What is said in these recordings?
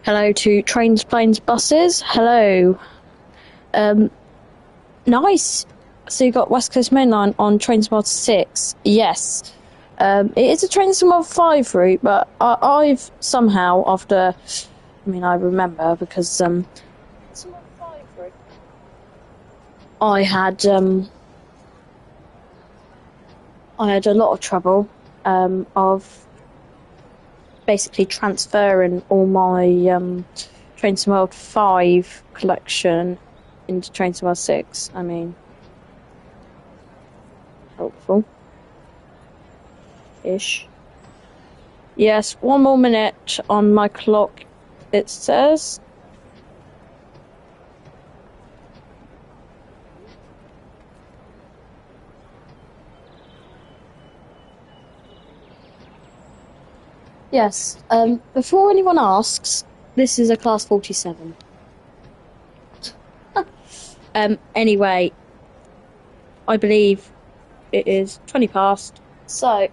Hello to trains, planes, buses. Hello. Nice. So you got West Coast Main Line on TSW6. Yes. It is a TSW5 route, but I've somehow, I remember because TSW5 route, I had a lot of trouble of basically transferring all my TSW5 collection into TSW6. Helpful-ish. Yes, 1 more minute on my clock, it says. Yes, before anyone asks, this is a class 47. Anyway, I believe it is 20 past, so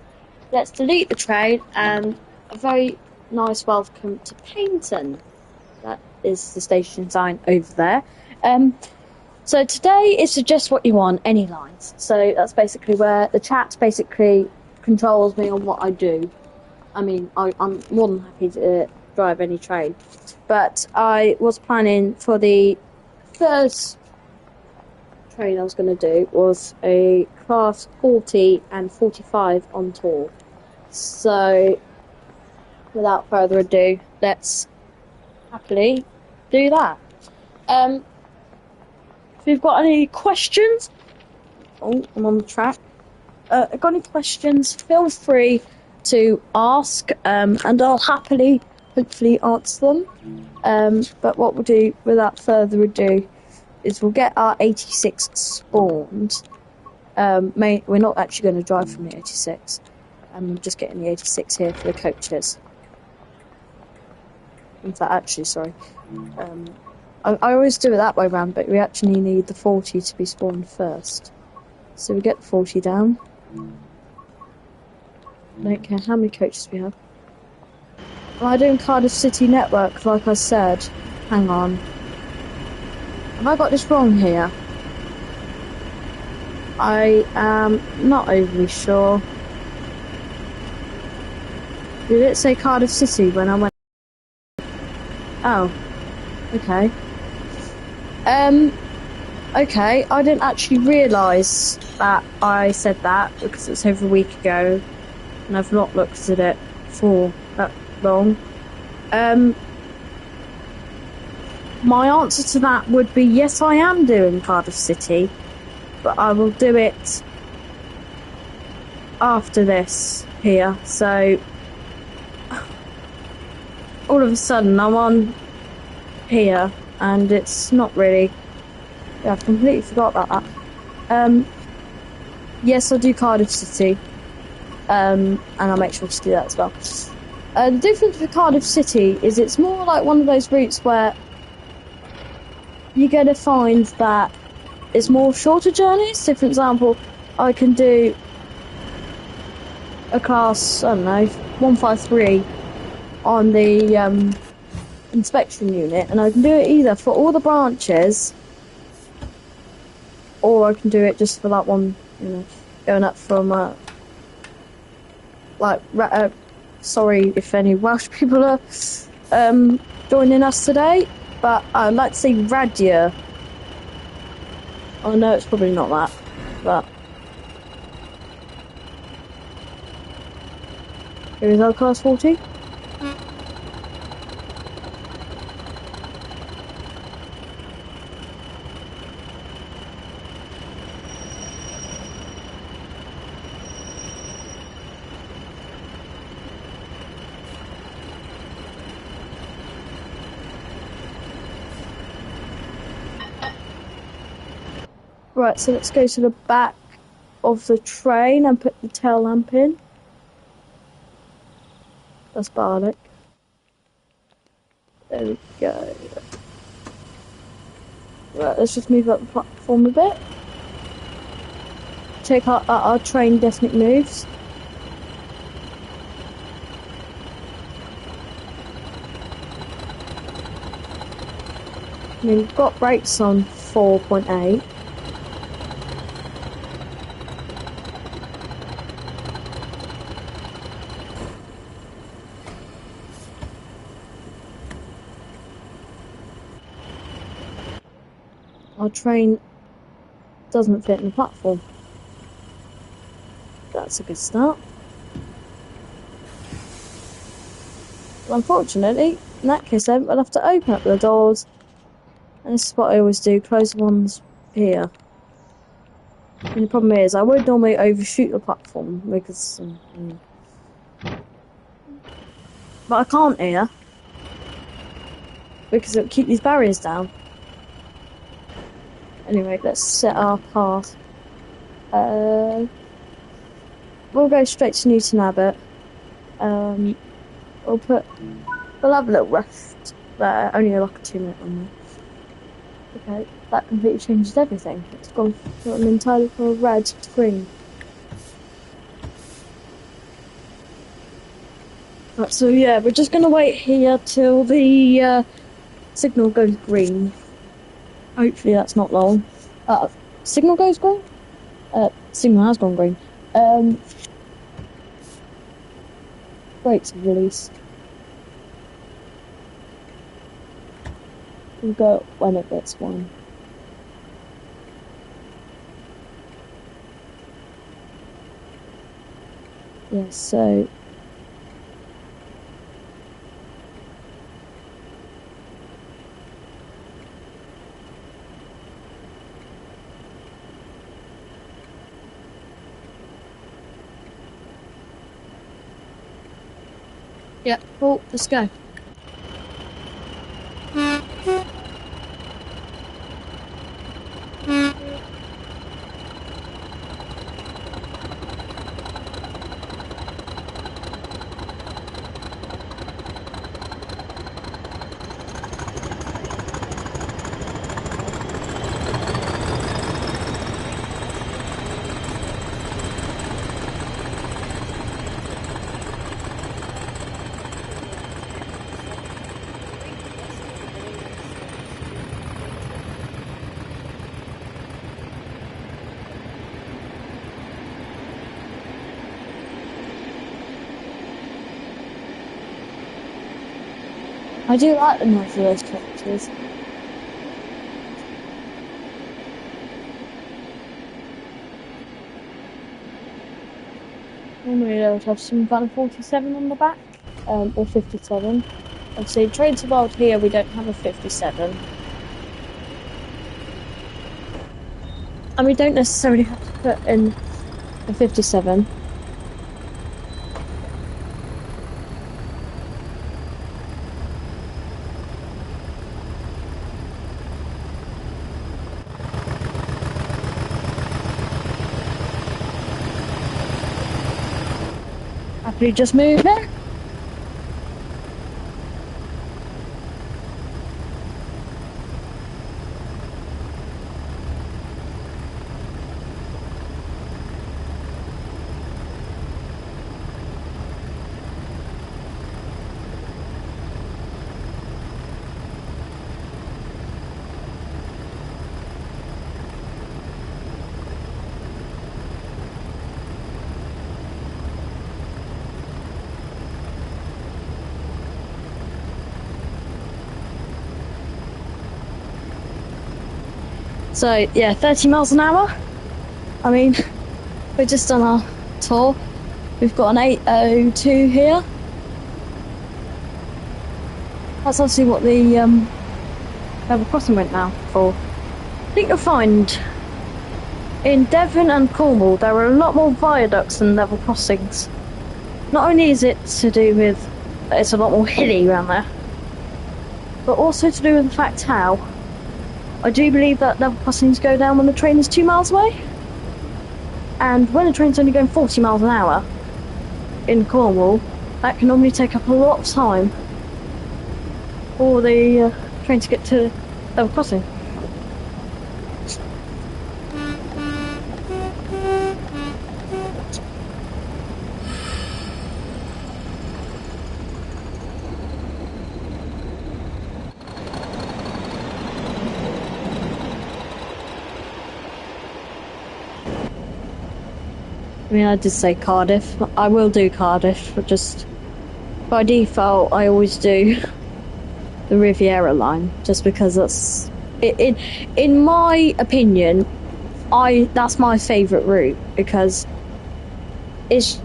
let's delete the train and a very nice welcome to Paynton. That is the station sign over there. So today is Suggest What You Want, any lines. So that's basically where the chat basically controls me on what I do. I'm more than happy to drive any train, but I was planning for the first train I was going to do was a class 40 and 45 on tour. So, without further ado, let's happily do that. If you've got any questions, I'm on the track. Got any questions? Feel free to ask, and I'll hopefully answer them. But what we'll do, without further ado, is we'll get our 86 spawned. We're not actually going to drive from the 86. I'm just getting the 86 here for the coaches. In fact, actually, sorry. I always do it that way round, but we actually need the 40 to be spawned first. So we get the 40 down. I don't care how many coaches we have. Am I doing Cardiff City Network, like I said? Hang on. Have I got this wrong here? I am not overly sure. Did it say Cardiff City when I went? Oh. Okay. Okay, I didn't actually realise that I said that because it's over a week ago and I've not looked at it for that long. My answer to that would be yes, I am doing Cardiff City, but I will do it after this here. So all of a sudden I'm on here and it's not really. Yeah, I've completely forgot about that. Yes, I'll do Cardiff City, and I'll make sure to do that as well. The difference with Cardiff City is it's more like one of those routes where you're going to find that it's more shorter journeys. So, for example, I can do a class, 153 on the inspection unit, and I can do it either for all the branches, or I can do it just for that one, going up from, sorry if any Welsh people are joining us today, but I'd like to say Radia. Oh no, it's probably not that, but here is our class 40. Right, so let's go to the back of the train and put the tail lamp in. That's Barlick. There we go. Right, let's just move up the platform a bit. Check out our train definite moves. I mean, we've got brakes on 4.8. Our train doesn't fit in the platform. That's a good start. Well, unfortunately, in that case then, we'll have to open up the doors. And this is what I always do, close the ones here. And the problem is, I would normally overshoot the platform because... but I can't here. Because it would keep these barriers down. Anyway, let's set our path. We'll go straight to Newton Abbot. We'll have a little rest there, only like a 2-minute one. Okay, that completely changes everything. It's gone from entirely from red to green. Right, so yeah, we're just gonna wait here till the signal goes green. Hopefully that's not long. Signal goes green? Signal has gone green. Brakes are released. We'll go when it gets one. Yeah, so... yeah, cool, let's go. I do like the noise of those tractors. Normally they would have some kind of 47 on the back, or 57. Obviously, Trains of World here, we don't have a 57. And we don't necessarily have to put in a 57. Happily just move it. So, yeah, 30 miles an hour. I mean, we've just done our tour. We've got an 802 here. That's obviously what the level crossing went now for. I think you'll find in Devon and Cornwall there are a lot more viaducts than level crossings. Not only is it to do with that it's a lot more hilly around there, but also to do with the fact how I do believe that level crossings go down when the train is 2 miles away. And when a train's only going 40 miles an hour in Cornwall, that can normally take up a lot of time for the train to get to level crossing. I mean, I did say Cardiff. I will do Cardiff, but just by default, I always do the Riviera line, just because that's in my opinion, that's my favourite route, because it's,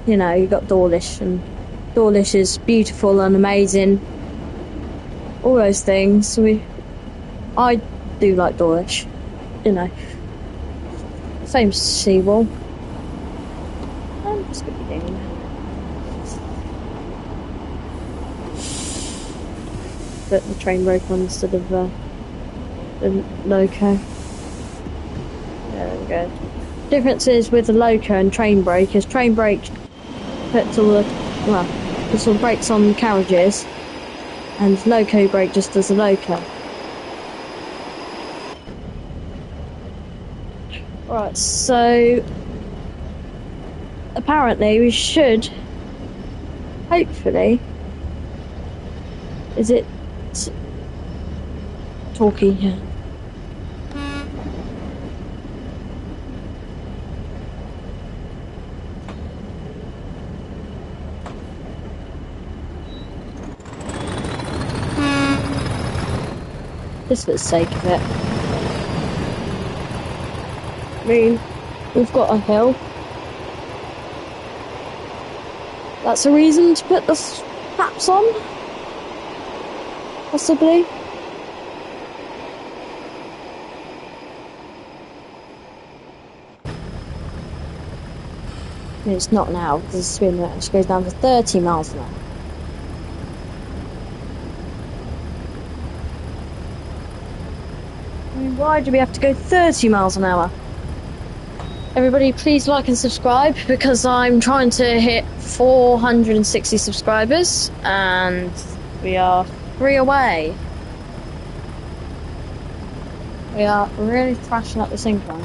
you know, you got Dawlish, and Dawlish is beautiful and amazing, all those things. I do like Dawlish, you know. Same seawall. I'm speeding. But the train broke on instead of the loco. There we go. Difference is with the loco and train brake is train brake puts all the brakes on the carriages, and loco brake just does the loco. Right, so apparently we should, hopefully, is it talkie? Yeah. Just for the sake of it. I mean, we've got a hill. That's a reason to put the flaps on? Possibly. I mean, it's not now, because the speed limit goes down to 30 miles an hour. I mean, why do we have to go 30 miles an hour? Everybody, please like and subscribe, because I'm trying to hit 460 subscribers, and we are 3 away. We are really thrashing up this incline.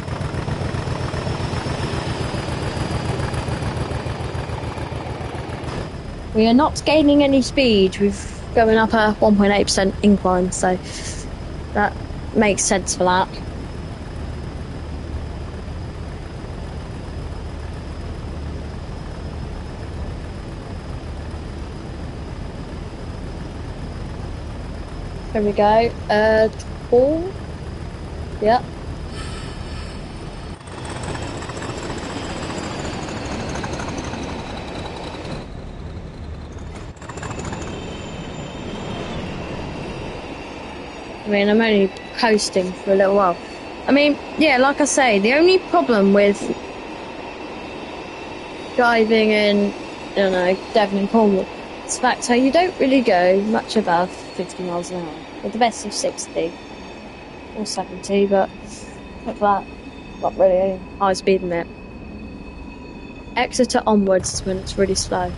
We are not gaining any speed. We're going up a 1.8% incline, so that makes sense for that. There we go. 4. Yep. I mean, I'm only coasting for a little while. I mean, yeah, like I say, the only problem with driving in, I don't know, Devon and Cornwall, is the fact how you don't really go much above 50 miles an hour. With the best of 60 or 70, but with that, not really a high speed limit. Exeter onwards is when it's really slow.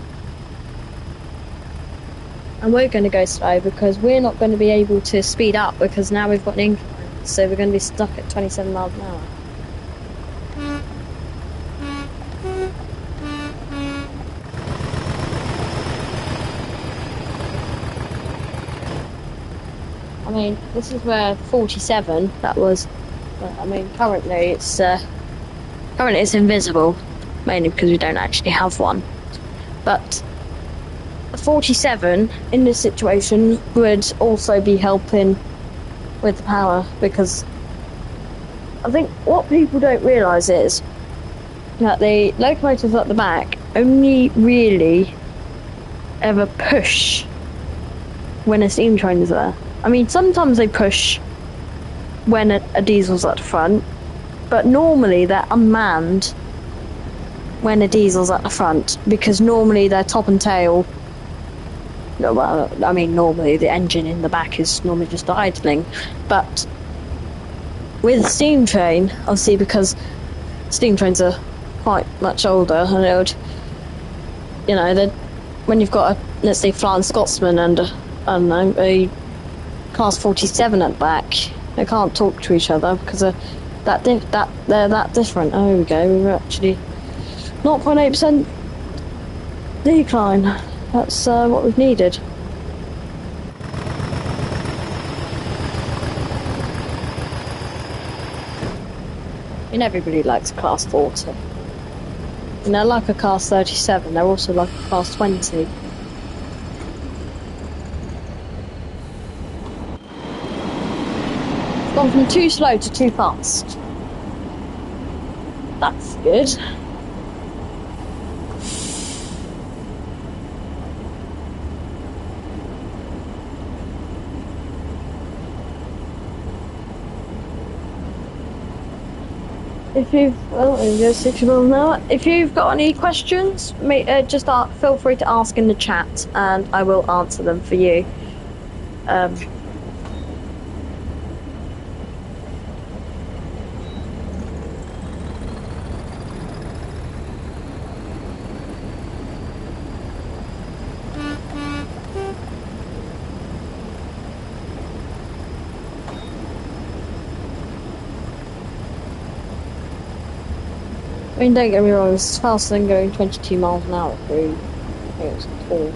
And we're going to go slow because we're not going to be able to speed up, because now we've got an incline, so we're going to be stuck at 27 miles an hour. I mean, this is where 47, that was, I mean, currently it's invisible, mainly because we don't actually have one. But 47 in this situation would also be helping with the power, because I think what people don't realise is that the locomotives at the back only really ever push when a steam train is there. I mean, sometimes they push when a diesel's at the front, but normally they're unmanned when a diesel's at the front, because normally their top and tail, well, I mean, normally the engine in the back is normally just idling, but with a steam train, obviously, because steam trains are quite much older, and it would, you know, when you've got a, let's say, Flying Scotsman and I don't know, a Class 47 at the back, they can't talk to each other because they're that different. Oh, here we go. We were actually 0.8% decline. That's what we've needed. I mean, everybody likes Class 40. And they're like a class 37, they're also like a class 20. It's gone from too slow to too fast. That's good. If you've, well, it goes 60 miles an hour. If you've got any questions, just feel free to ask in the chat, and I will answer them for you. I mean, don't get me wrong, it's faster than going 22 miles an hour through, I think it's tall.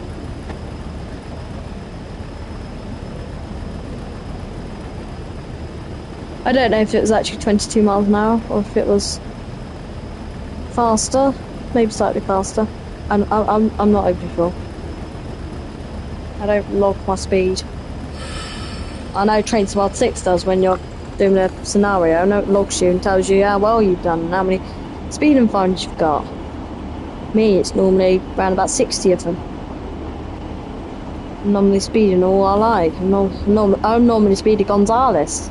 I don't know if it was actually 22 miles an hour, or if it was faster, maybe slightly faster. I'm not overly sure. I don't log my speed. I know TSW6 does when you're doing a scenario. I know it logs you and tells you how well you've done and how many speeding fines you've got. Me, it's normally around about 60 of them. I'm normally speeding all I like. I'm normally speedy Gonzales.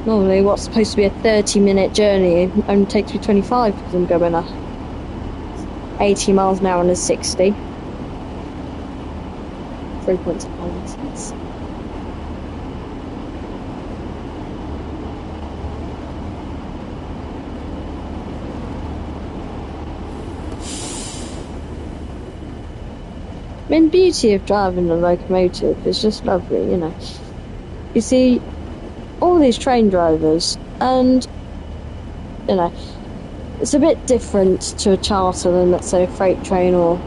Normally what's supposed to be a 30-minute journey only takes me 25 because I'm going 80 miles an hour and a 60. 3 points of points. I mean, the beauty of driving a locomotive is just lovely, you know. You see all these train drivers, and, you know, it's a bit different to a charter than, let's say, a freight train or,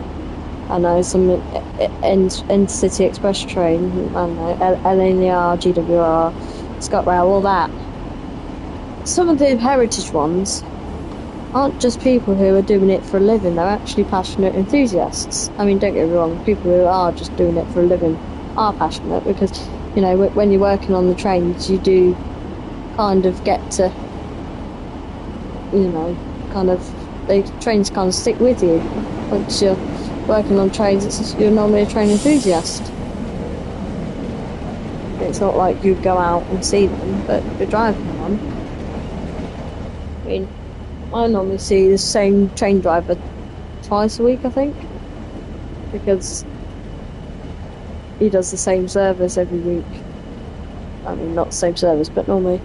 I don't know, some intercity express train, I don't know, LNER, GWR, ScotRail, all that. Some of the heritage ones aren't just people who are doing it for a living, they're actually passionate enthusiasts. I mean, don't get me wrong, people who are just doing it for a living are passionate because, you know, when you're working on the trains, you do kind of get to, you know, kind of, the trains kind of stick with you. Once you're working on trains, you're normally a train enthusiast. It's not like you go out and see them, but you're driving one. I mean, I normally see the same train driver twice a week, I think, because he does the same service every week. I mean, not the same service, but normally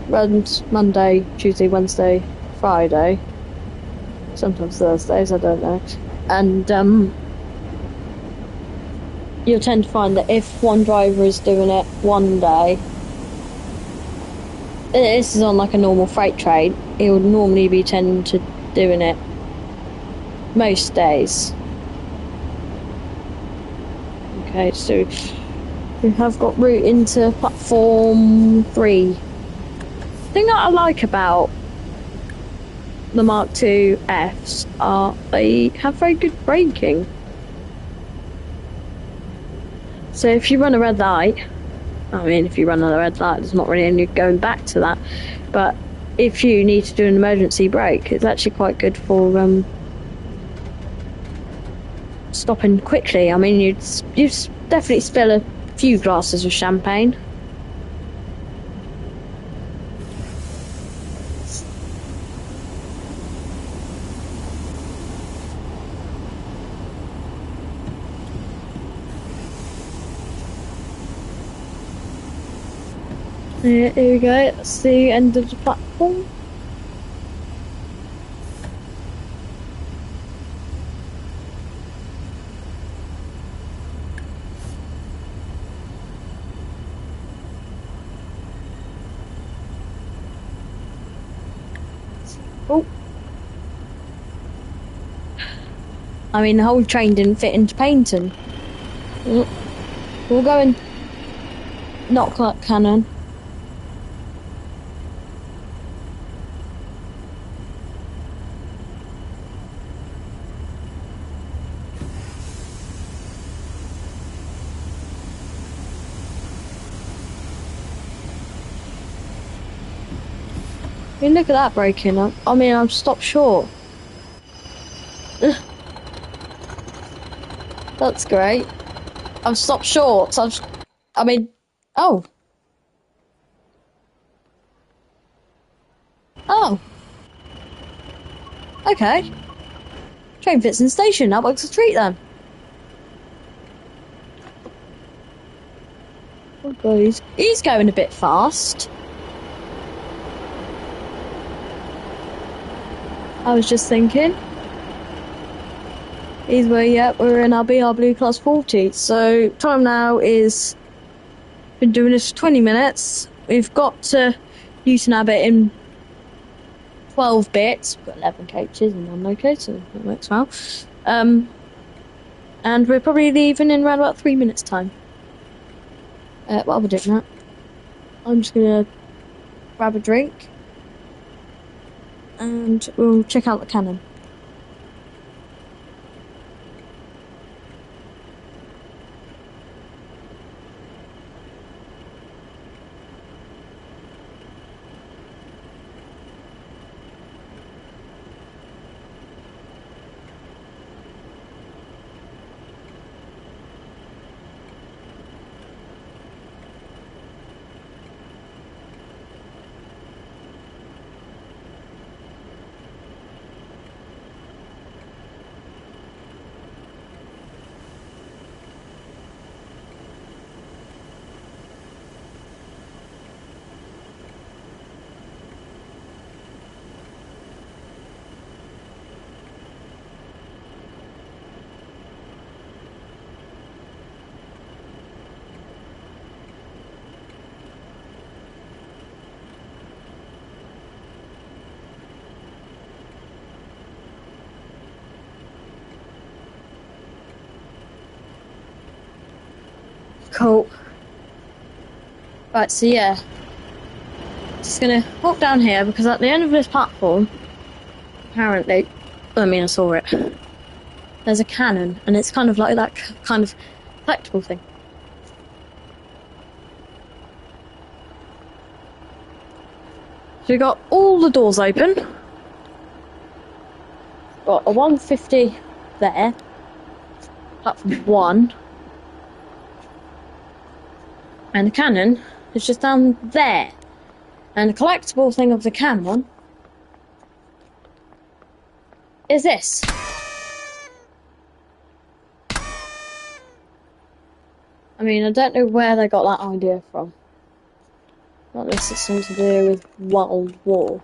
runs Monday, Tuesday, Wednesday, Friday, sometimes Thursdays, I don't know. And you'll tend to find that if one driver is doing it one day, this is on like a normal freight train, he would normally be tending to doing it most days. Okay, so we have got route into platform 3. The thing that I like about the Mark II Fs are they have very good braking. So if you run a red light, I mean, if you run a red light, there's not really any going back to that. But if you need to do an emergency brake, it's actually quite good for stopping quickly. I mean, you'd definitely spill a few glasses of champagne. Here we go, that's the end of the platform. Oh. I mean, the whole train didn't fit into Paynton. We'll go and knock that cannon. mean, look at that braking. I'm stopped short. That's great. I've stopped short. I mean, oh. Oh. Okay. Train fits in station. That works a treat then. Oh, God, he's going a bit fast. I was just thinking. Either way, yeah, we're in our BR Blue Class 40. So, time now is... Been doing this for 20 minutes. We've got to Newton Abbot in 12 bits. We've got 11 coaches and 1 loco, so that works well. And we're probably leaving in around about 3 minutes' time. While we're doing that, I'm just gonna grab a drink and we'll check out the cannon. Cool. Right, so yeah. Just gonna walk down here because at the end of this platform, apparently, I saw it. There's a cannon, and it's kind of like that kind of collectible thing. So we got all the doors open. Got a 150 there. Platform 1. And the cannon is just down there. And the collectible thing of the cannon is this. I mean, I don't know where they got that idea from. Not unless it's something to do with World War.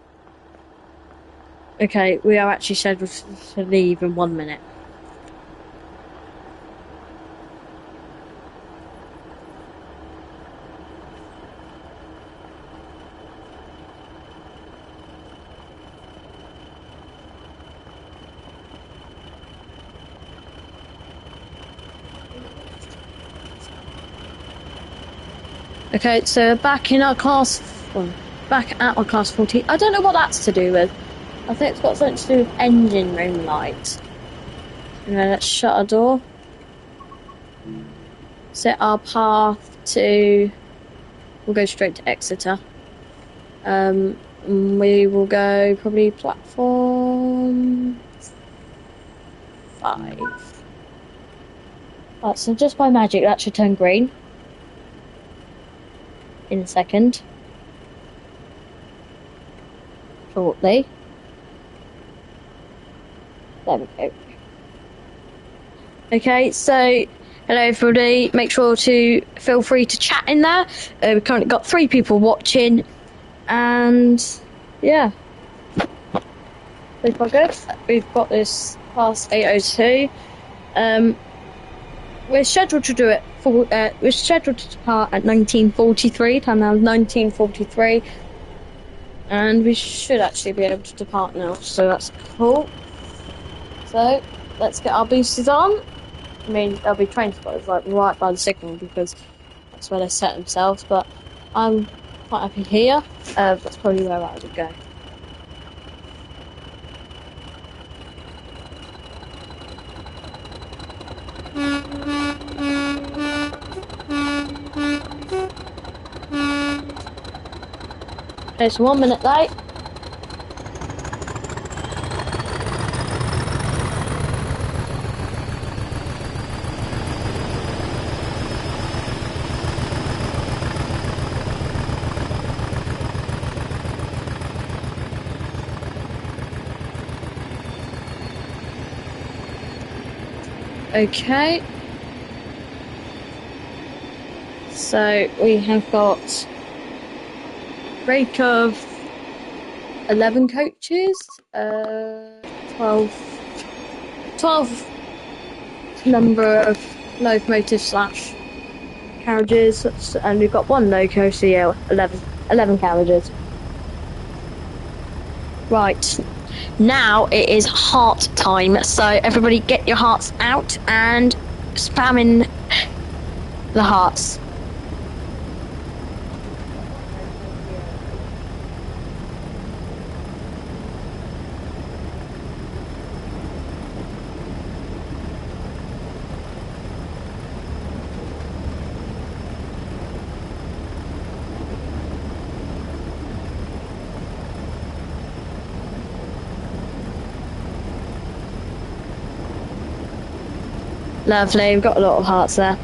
Okay, we are actually scheduled to leave in 1 minute. Okay, so back at our class 40. I don't know what that's to do with. I think it's got something to do with engine room light. Anyway, let's shut our door. Set our path to... We'll go straight to Exeter. We will go probably platform 5. Right, so just by magic that should turn green. In a second. Shortly. There we go. Okay, so hello everybody. Make sure to feel free to chat in there. We've currently got 3 people watching, and yeah, so far good. We've got this past 8:02. We're scheduled to do it. We're scheduled to depart at 19:43. Time now is 19:43, and we should actually be able to depart now. So that's cool. So let's get our boosters on. I mean, there'll be train spotters like right by the signal because that's where they set themselves. But I'm quite happy here. That's probably where I would go. Okay, so 1 minute late. Okay. So we have got a break of 11 coaches, 12 number of locomotives / carriages, and we've got one loco, so yeah, 11 carriages. Right, now it is heart time, so everybody get your hearts out and spam in the hearts. Lovely, we've got a lot of hearts there.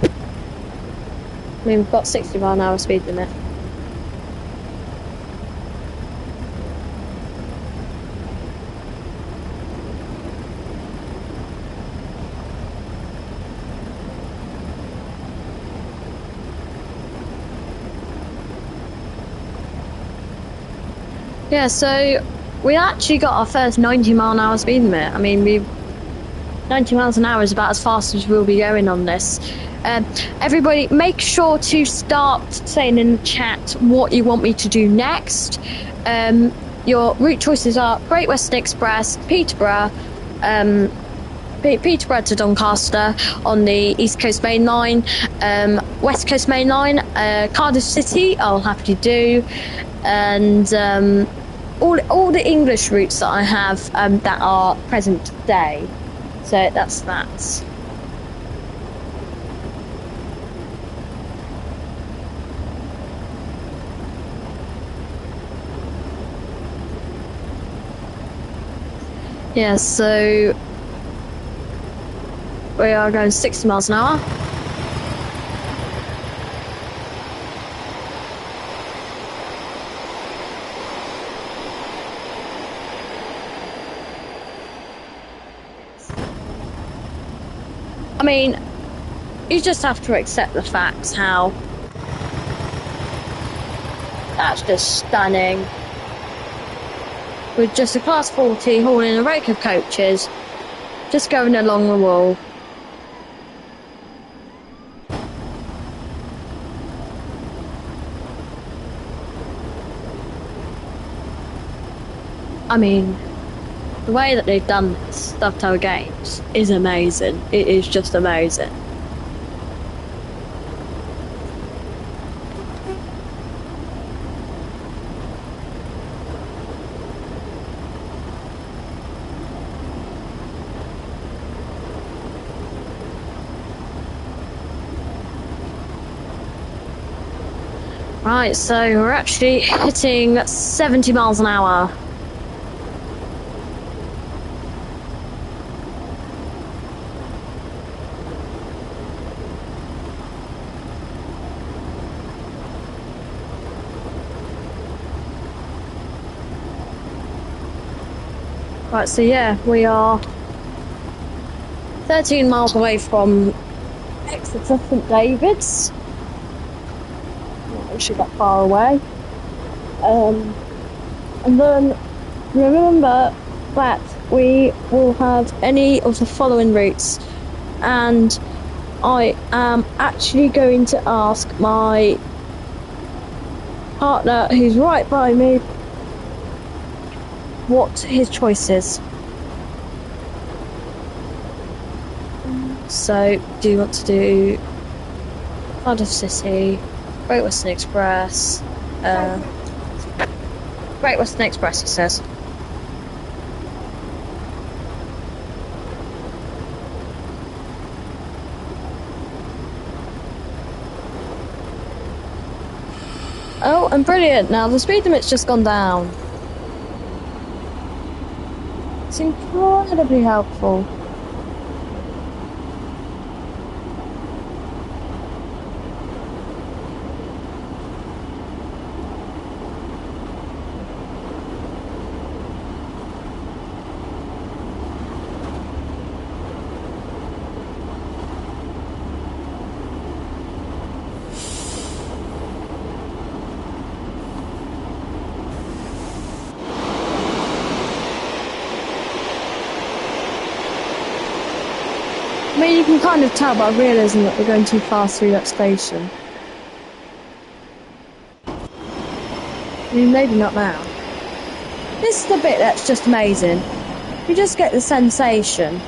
I mean, we've got 60-mile-an-hour speed limit. Yeah, so we actually got our first 90-mile-an-hour speed limit. I mean, 90 miles an hour is about as fast as we'll be going on this. Everybody, make sure to start saying in the chat what you want me to do next. Your route choices are Great Western Express, Peterborough to Doncaster on the East Coast Main Line, West Coast Main Line, Cardiff City I'll happily do, and all the English routes that I have that are present day. So that's that. Yeah, so we are going 60 miles an hour. I mean, you just have to accept the facts how that's just stunning. With just a class 40 hauling a rake of coaches, just going along the wall. I mean, the way that they've done this Dovetail Games is amazing. It is just amazing. Right, so we're actually hitting 70 miles an hour. Right, so yeah, we are 13 miles away from Exeter St David's. Not actually that far away. And then remember that we will have any of the following routes, and I am actually going to ask my partner, who's right by me, what his choice is. So, do you want to do Cardiff City, Great Western Express? Great Western Express, he says. Oh, and brilliant! Now the speed limit's just gone down. It's incredibly helpful. I mean, you can kind of tell by realising that we're going too fast through that station. I mean, maybe not now. This is the bit that's just amazing. You just get the sensation.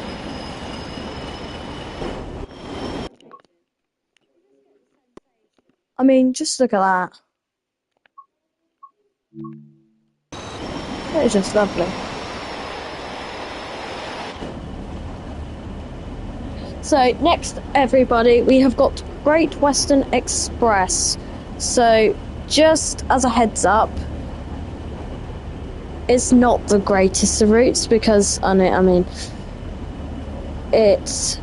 I mean, just look at that. It's just lovely. So next, everybody, we have got Great Western Express. So just as a heads up, it's not the greatest of routes because I mean it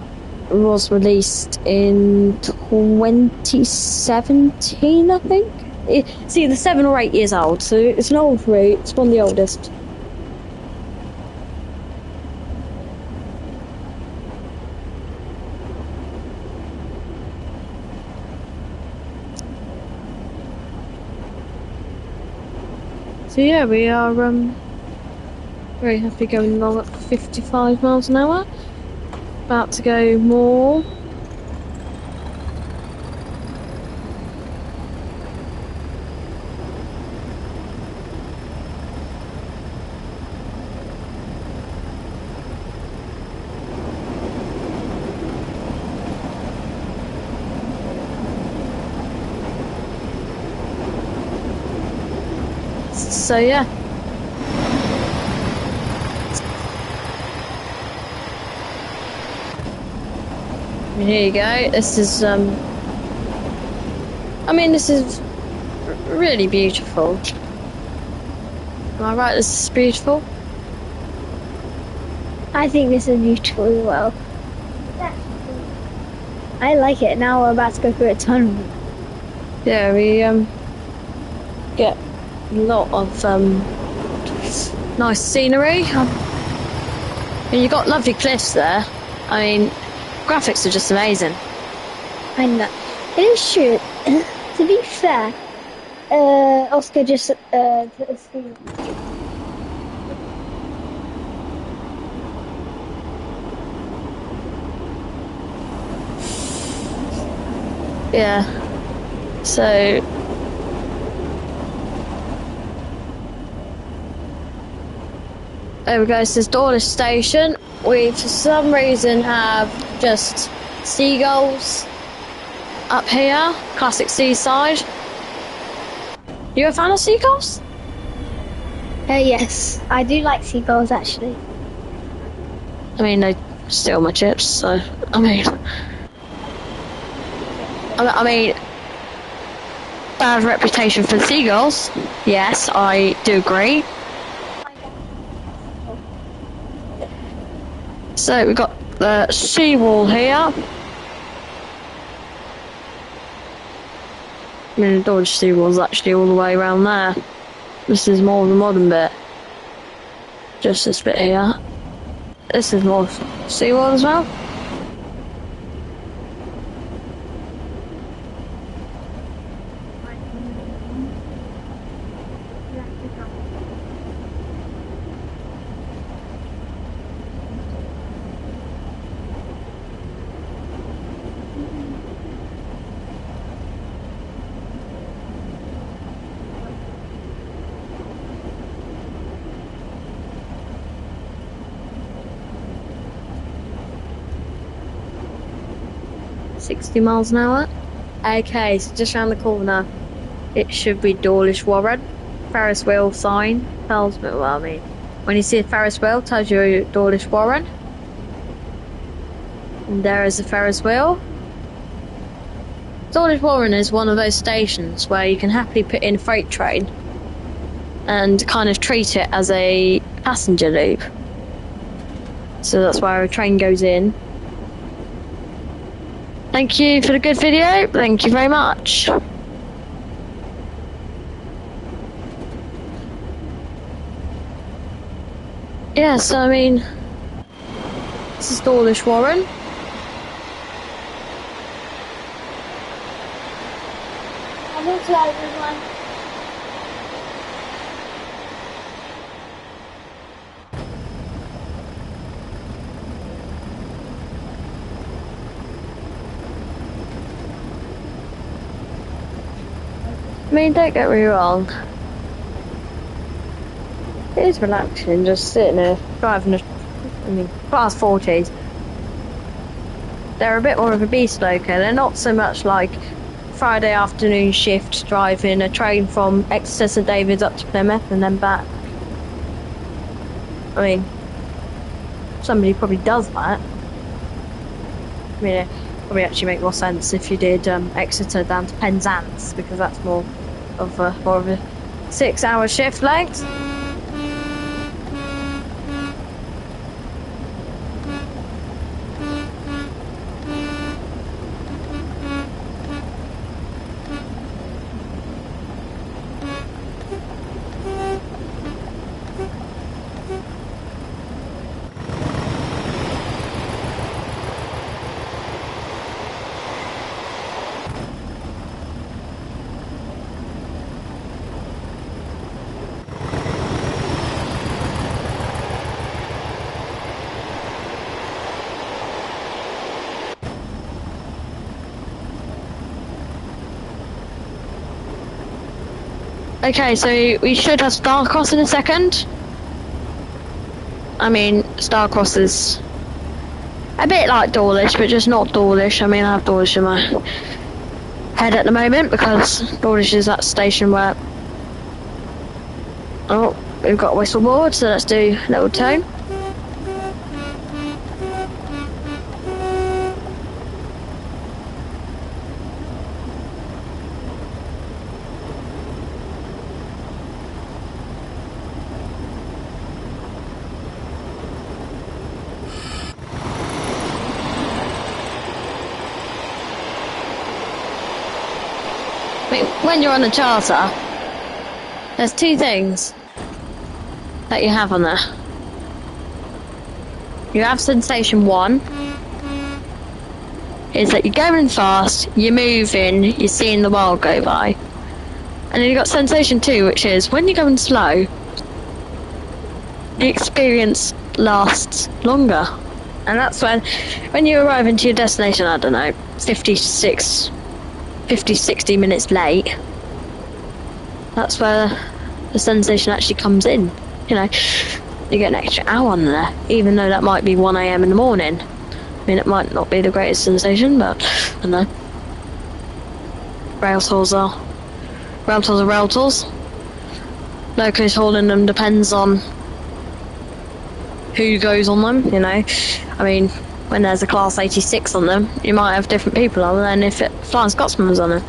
was released in 2017, I think. It's either 7 or 8 years old, so it's an old route. It's one of the oldest. So yeah, we are very happy going along at 55 miles an hour. About to go more. So yeah. Here you go. This is I mean, this is really beautiful. Am I right? This is beautiful. I think this is beautiful as well. I like it. Now we're about to go through a tunnel. Yeah, we get a lot of nice scenery. And you got lovely cliffs there. I mean, graphics are just amazing. I know. It is true. To be fair, Oscar just Yeah. So there we go. This is Dawlish Station. We, for some reason, have just seagulls up here. Classic seaside. You a fan of seagulls? yes, I do like seagulls actually. I mean, they steal my chips, so I mean, bad reputation for seagulls. Yes, I do agree. So we've got the seawall here. I mean, the Dodge seawall's actually all the way around there. This is more the modern bit. Just this bit here. This is more seawall as well. $60 miles an hour. Okay, so just round the corner, it should be Dawlish Warren. Ferris wheel sign tells me, well, I mean, when you see a Ferris wheel, tells you Dawlish Warren. And there is the Ferris wheel. Dawlish Warren is one of those stations where you can happily put in a freight train and kind of treat it as a passenger loop. So that's where a train goes in. Thank you for the good video. Thank you very much. Yeah, so I mean, this is Dawlish Warren. I will try this one. mean, don't get me wrong. It is relaxing just sitting there driving class 40s. They're a bit more of a beast loco. They're not so much like Friday afternoon shift driving a train from Exeter St David's up to Plymouth and then back. I mean, somebody probably does that. I mean, it probably actually make more sense if you did Exeter down to Penzance, because that's more of a 6-hour shift length. Okay, so we should have Starcross in a second. I mean, Starcross is a bit like Dawlish, but just not Dawlish. I mean, I have Dawlish in my head at the moment because Dawlish is that station where... Oh, we've got a whistle board, so let's do a little tone. When you're on a charter, there's two things that you have on there. You have sensation 1, is that you're going fast, you're moving, you're seeing the world go by. And then you've got sensation 2, which is when you're going slow, the experience lasts longer. And that's when you arrive into your destination, I don't know, 50, 60 minutes late, that's where the sensation actually comes in. You know, you get an extra hour on there, even though that might be 1 AM in the morning. I mean, it might not be the greatest sensation, but I don't know. Rail tolls are rail tolls. Locos hauling them depends on who goes on them, you know. I mean, when there's a class 86 on them, you might have different people on than if Flying Scotsman was on them.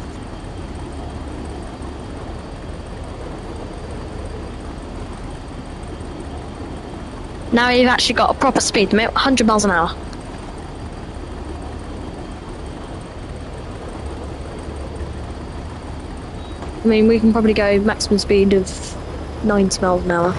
Now you've actually got a proper speed limit, 100 miles an hour. I mean, we can probably go maximum speed of 90 miles an hour.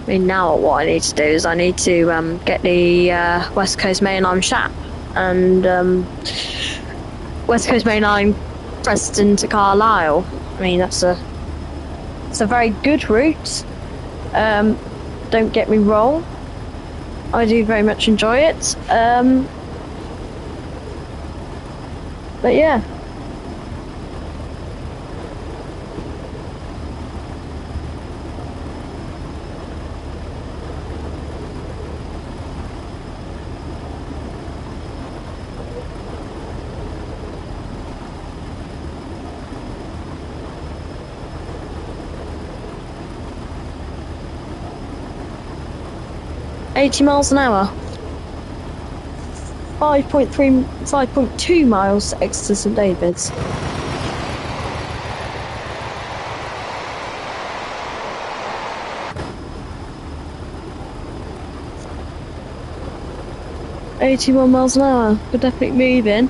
I mean, now what I need to do is I need to get the West Coast Main Line Shap and West Coast Main Line Preston to Carlisle. I mean, it's a very good route. Don't get me wrong, I do very much enjoy it. But yeah. $80 miles an hour. 5.2 miles to Exeter St David's. $81 miles an hour. We're definitely moving.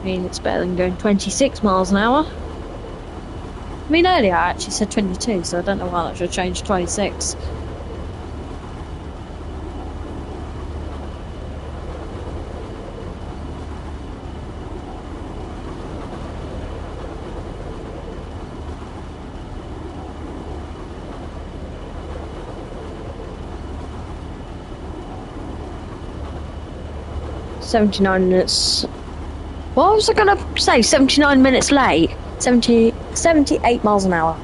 mean, it's better than going 26 miles an hour. I mean, earlier I actually said 22, so I don't know why that should have changed to 26. $79 minutes. What was I gonna say? 79 minutes late. 78 miles an hour.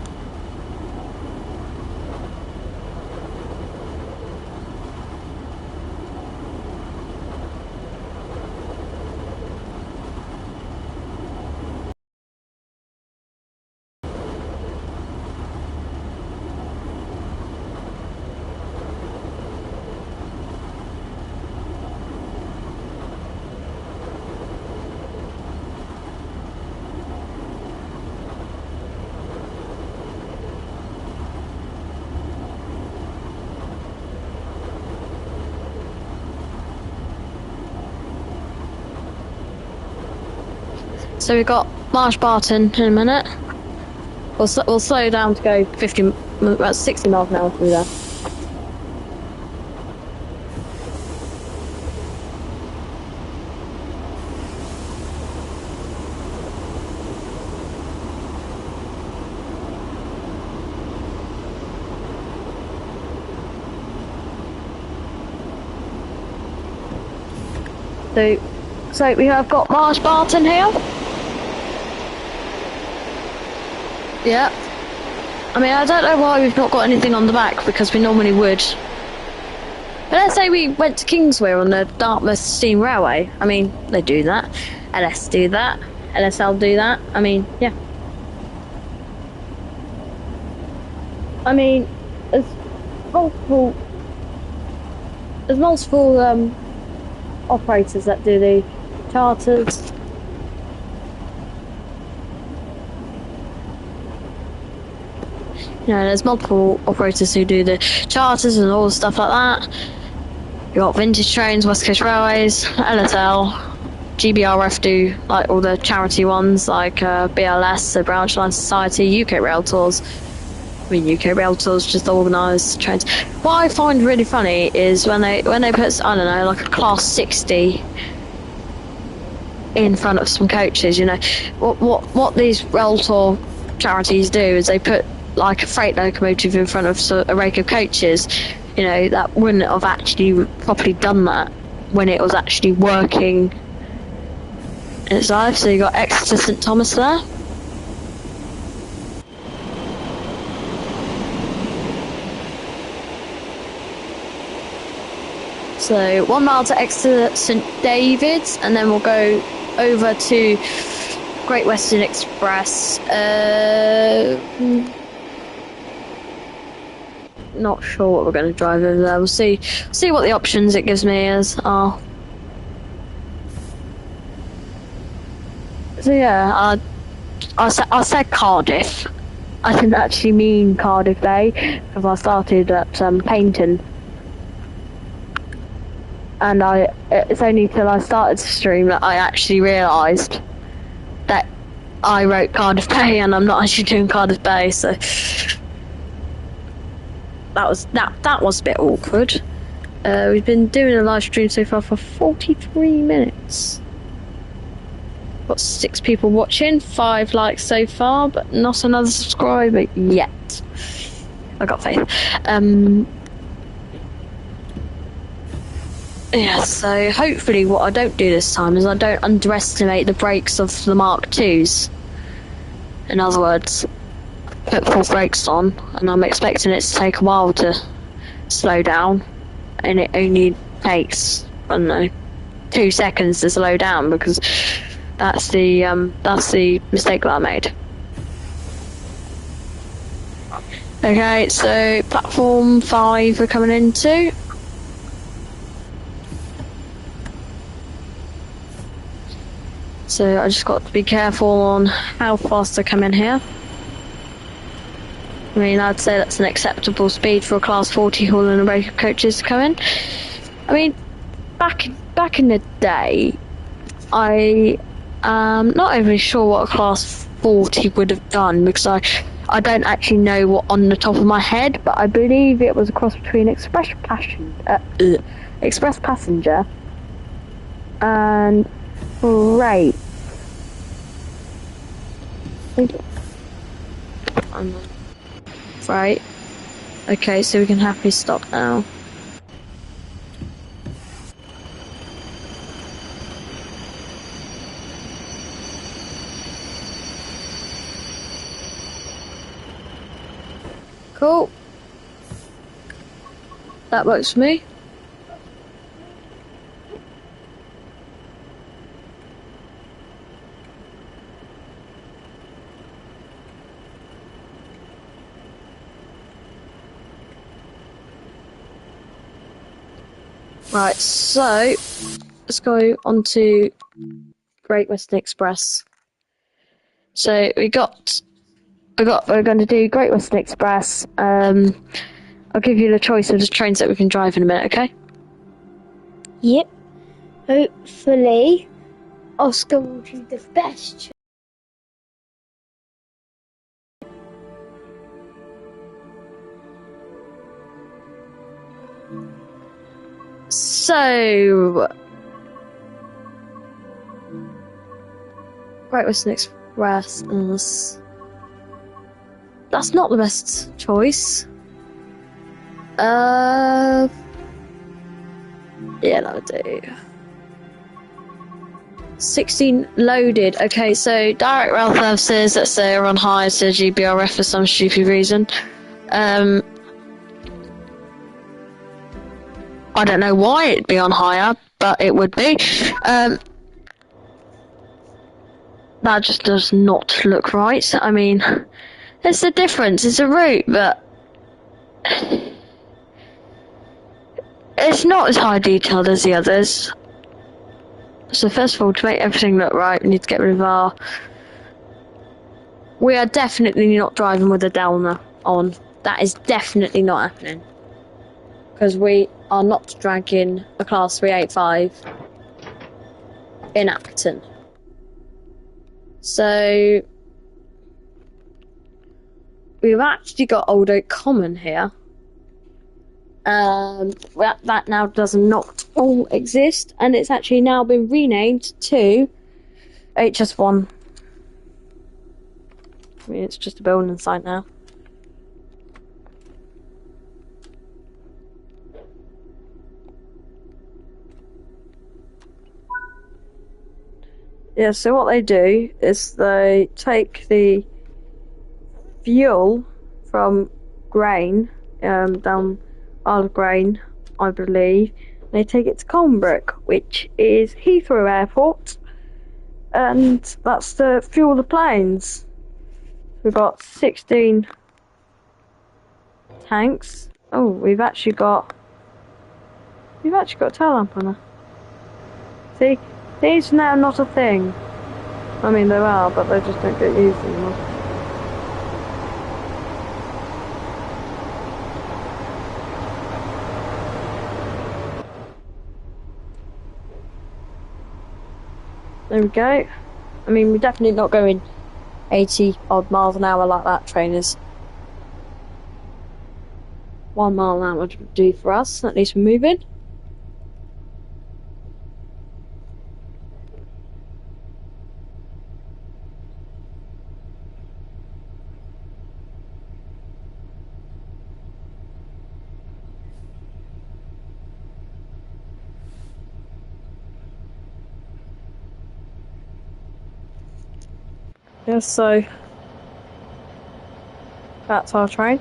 So we've got Marsh Barton in a minute. We'll slow down to go 60 miles an hour through there. So we have got Marsh Barton here. Yeah. I mean, I don't know why we've not got anything on the back, because we normally would. But let's say we went to Kingswear on the Dartmouth Steam Railway. I mean, they do that. LS do that. LSL do that. I mean, yeah. I mean, there's multiple operators that do the charters. You know, there's multiple operators who do the charters and all the stuff like that. You got Vintage Trains, West Coast Railways, LSL, GBRF do like all the charity ones, like BLS, the Branch Line Society, UK Rail Tours. I mean, UK Rail Tours just organise trains. What I find really funny is when they put, I don't know, like a Class 60 in front of some coaches. You know, what these rail tour charities do is they put like a freight locomotive in front of a rake of coaches. You know, that wouldn't have actually properly done that when it was actually working in its life. So you got Exeter St Thomas there. So 1 mile to Exeter St David's, and then we'll go over to Great Western Express. Not sure what we're going to drive over there. We'll see what the options it gives me are. So yeah, I said Cardiff. I didn't actually mean Cardiff Bay, because I started at Paynton. And it's only till I started to stream that I actually realised that I wrote Cardiff Bay and I'm not actually doing Cardiff Bay, so that was a bit awkward. We've been doing a live stream so far for 43 minutes. Got 6 people watching, 5 likes so far, but not another subscriber yet. I got faith. Yeah, so hopefully what I don't do this time is I don't underestimate the brakes of the Mark IIs. In other words, put full brakes on, and I'm expecting it to take a while to slow down, and it only takes, I don't know, 2 seconds to slow down, because that's the mistake that I made. Okay, so platform 5 we're coming into. So I just got to be careful on how fast I come in here. I mean, I'd say that's an acceptable speed for a Class 40 hauling a rake of coaches to come in. I mean, back in the day, I Not overly sure what a class 40 would have done because I don't actually know what on the top of my head, but I believe it was a cross between express passenger and freight. Right. Okay, so we can happily stop now. Cool. That works for me. Right, so let's go on to Great Western Express. So we're going to do Great Western Express. I'll give you the choice of the trains that we can drive in a minute, okay? Yep. Hopefully, Oscar will do the best. So, Great Western Express is... That's not the best choice. Yeah, that'll do. 16 loaded. Okay, so direct rail services, let's say, are on hire to GBRF for some stupid reason. I don't know why it'd be on hire, but it would be. That just does not look right. I mean, it's a difference. It's a route, but it's not as high detailed as the others. So first of all, to make everything look right, we need to get rid of our... We are definitely not driving with a downer on. That is definitely not happening. Because we are not dragging a class 385 in Acton. So we've actually got Old Oak Common here. That now does not all exist, and it's actually now been renamed to HS1. I mean, it's just a building site now. Yeah, so what they do is they take the fuel from Grain, down Isle of Grain, I believe. They take it to Colnbrook, which is Heathrow Airport, and that's to fuel the planes. We've got 16 tanks. Oh, we've actually got a tail lamp on her. See, these are now not a thing. I mean, they are, but they just don't get used anymore. There we go. I mean, we're definitely not going 80 odd miles an hour like that train is. 1 mile an hour would do for us. At least we're moving. Yeah, so that's our train.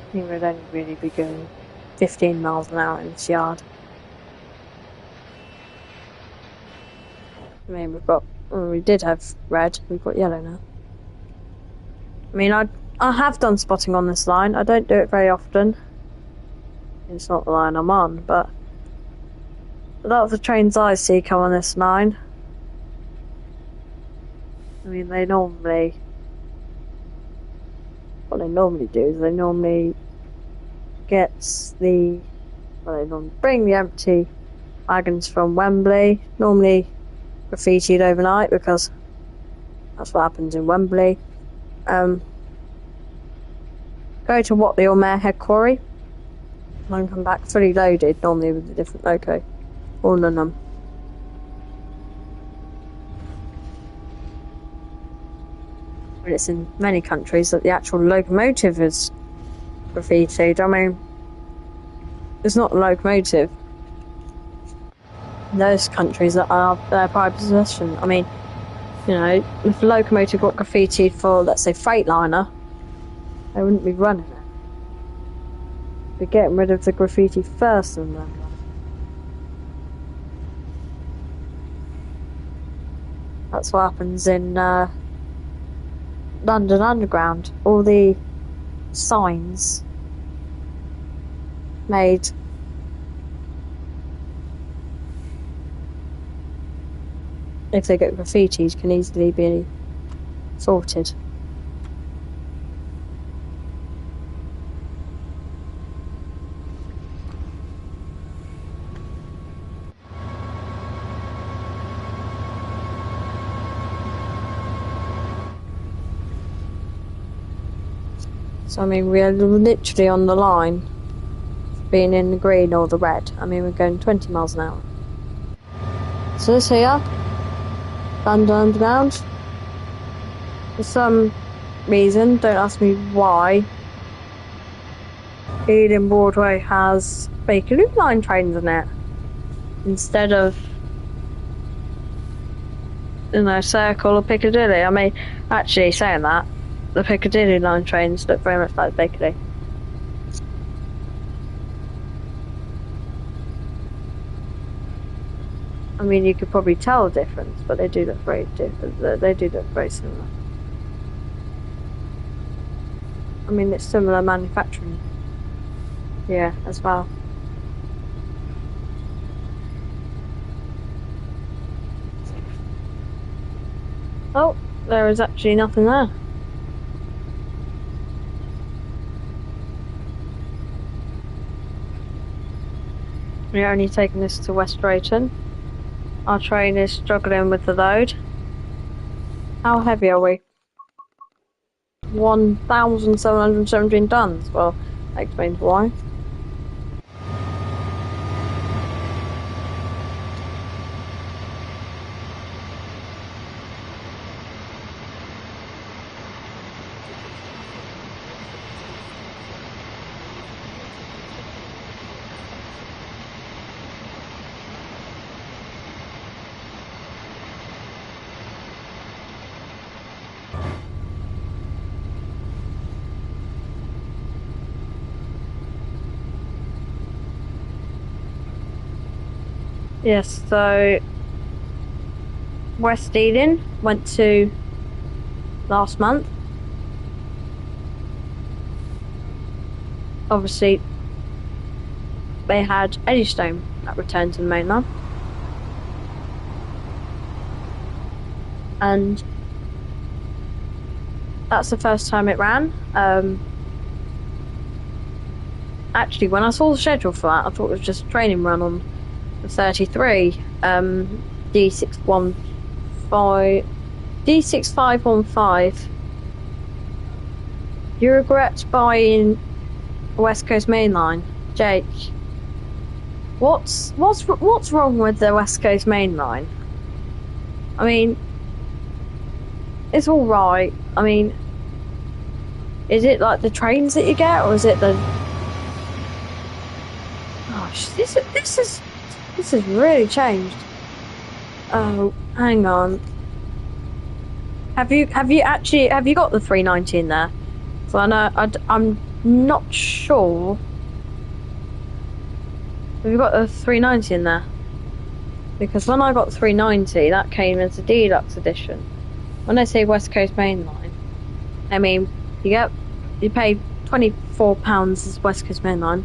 I think we'd only really be going 15 miles an hour in this yard. I mean, we did have red, we've got yellow now. I mean, I have done spotting on this line. I don't do it very often. It's not the line I'm on, but a lot of the trains I see come on this line. I mean, they normally what they normally do is they normally they normally bring the empty wagons from Wembley, normally graffitied overnight because that's what happens in Wembley. Go to Watley or Marehead Quarry and then come back fully loaded, normally with a different loco. All of them. And it's in many countries that the actual locomotive is graffitied. I mean, it's not the locomotive. In those countries that are their private possession. I mean, you know, if the locomotive got graffitied for, let's say, Freightliner, they wouldn't be running it. They'd be getting rid of the graffiti first and then. That's what happens in London Underground. All the signs made if they get graffitied can easily be sorted. So I mean, we are literally on the line being in the green or the red. I mean, we're going 20 miles an hour. So this here, London Underground, for some reason, don't ask me why, Ealing Broadway has Bakerloo line trains in it instead of, you know, Circle or Piccadilly. I mean, actually saying that, the Piccadilly line trains look very much like Bakerloo. I mean, you could probably tell the difference, but they do look very different. They do look very similar. I mean, it's similar manufacturing. Yeah, as well. Oh, there is actually nothing there. We're only taking this to West Drayton. Our train is struggling with the load. How heavy are we? 1,717 tons. Well, that explains why. Yes, so West Ealing went to last month. Obviously, they had Eddystone that returned to the mainland. And that's the first time it ran. Actually, when I saw the schedule for that, I thought it was just a training run on the 33, D6515. You regret buying a West Coast Main Line, Jake? What's wrong with the West Coast Main Line? I mean, it's all right. I mean, is it like the trains that you get, or is it the? Gosh, this has really changed. Oh, hang on. Have you got the 390 in there? So I know I'm not sure. Have you got the 390 in there? Because when I got the 390, that came as a deluxe edition. When I say West Coast Main Line, I mean you pay £24 as West Coast Main Line,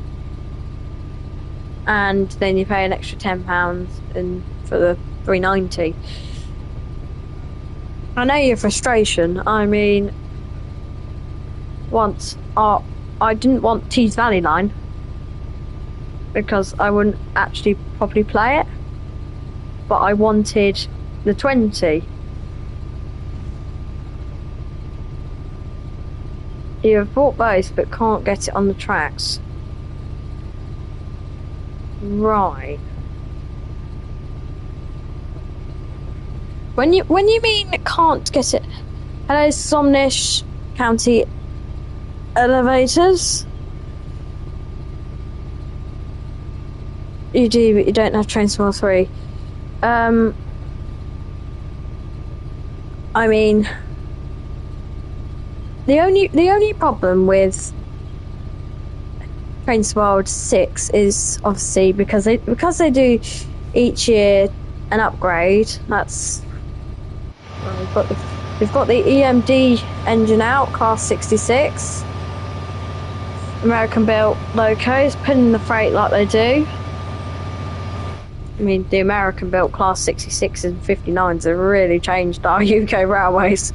and then you pay an extra £10 for the 390. I know your frustration. I mean, once. I didn't want Tees Valley Line because I wouldn't actually properly play it, but I wanted the 20. You have bought both but can't get it on the tracks. Right. When you mean can't get it, hello Somnish County Elevators. You do, but you don't have Train Small 3. I mean, the only problem with Train Small 6 is obviously because they do each year an upgrade. That's we've got the EMD engine out, Class 66. American built locos, pulling the freight like they do. I mean, the American built Class 66s and 59s have really changed our UK railways.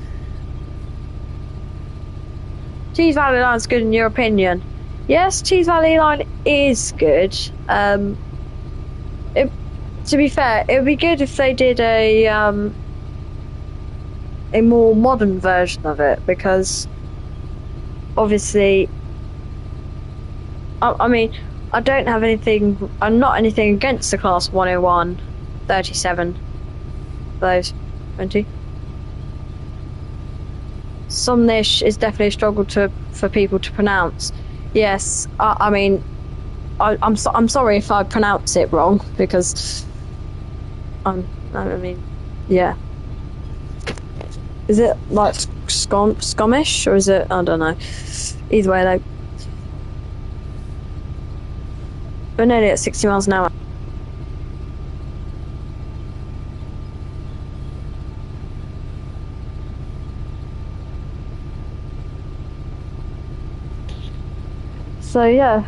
Tees Valley Line's good in your opinion? Yes, Tees Valley Line is good. To be fair, it would be good if they did a more modern version of it, because obviously, I mean, I don't have anything. I'm not anything against the Class 101, 37, those 20. Somnish is definitely a struggle for people to pronounce. Yes, I mean, I'm sorry if I pronounce it wrong, because I mean, yeah. Is it like Scomish, or is it? I don't know. Either way, though. We're nearly at 60 miles an hour. So yeah,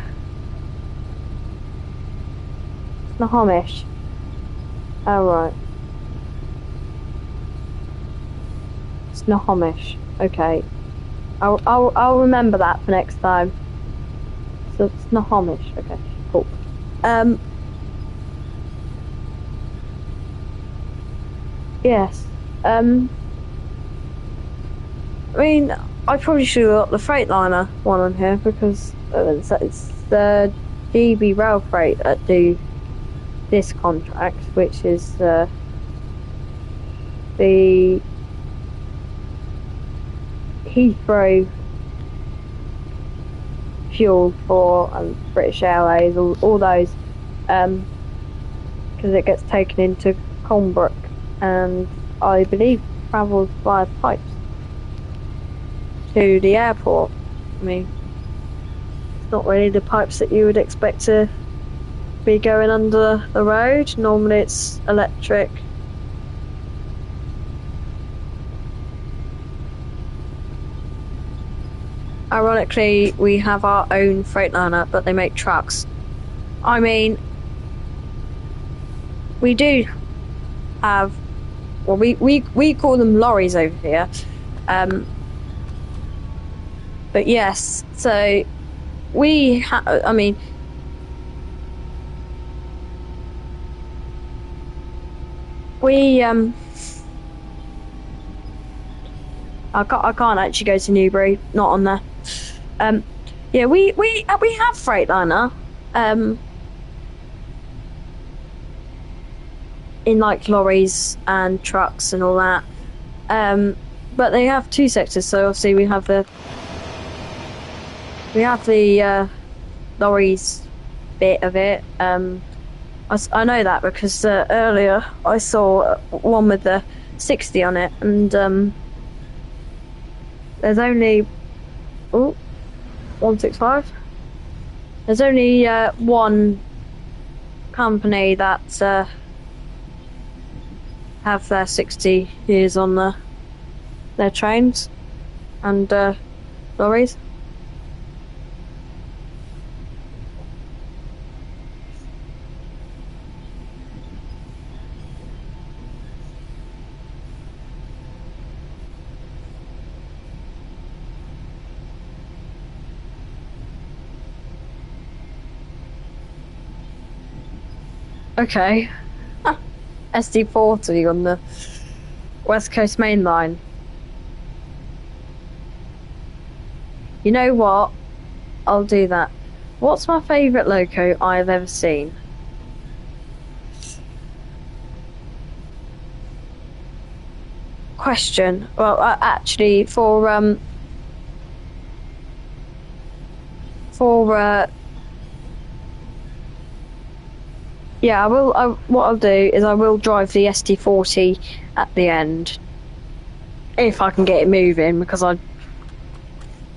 Snohomish. Oh right, Snohomish. Okay, I'll remember that for next time. So Snohomish. Okay, cool. Yes. I mean, I probably should have got the Freightliner one on here, because it's the GB Rail Freight that do this contract, which is the Heathrow fuel for British Airways, all those, because it gets taken into Colnbrook and I believe travels via pipes to the airport. I mean, it's not really the pipes that you would expect to be going under the road. Normally it's electric. Ironically, we have our own Freightliner, but they make trucks. I mean, we do have, well, we call them lorries over here. But yes, so I mean, we I can't actually go to Newbury, not on there. Yeah, we have Freightliner, in like lorries and trucks and all that. But they have two sectors, so obviously we have the lorries bit of it. I know that because earlier I saw one with the 60 on it, and there's only 165. There's only one company that have their 60 years on their trains and lorries. Okay. SD40 on the West Coast Main Line. You know what? I'll do that. What's my favourite loco I've ever seen? Question. Well, actually, yeah, I will. What I'll do is I will drive the SD40 at the end if I can get it moving, because I'm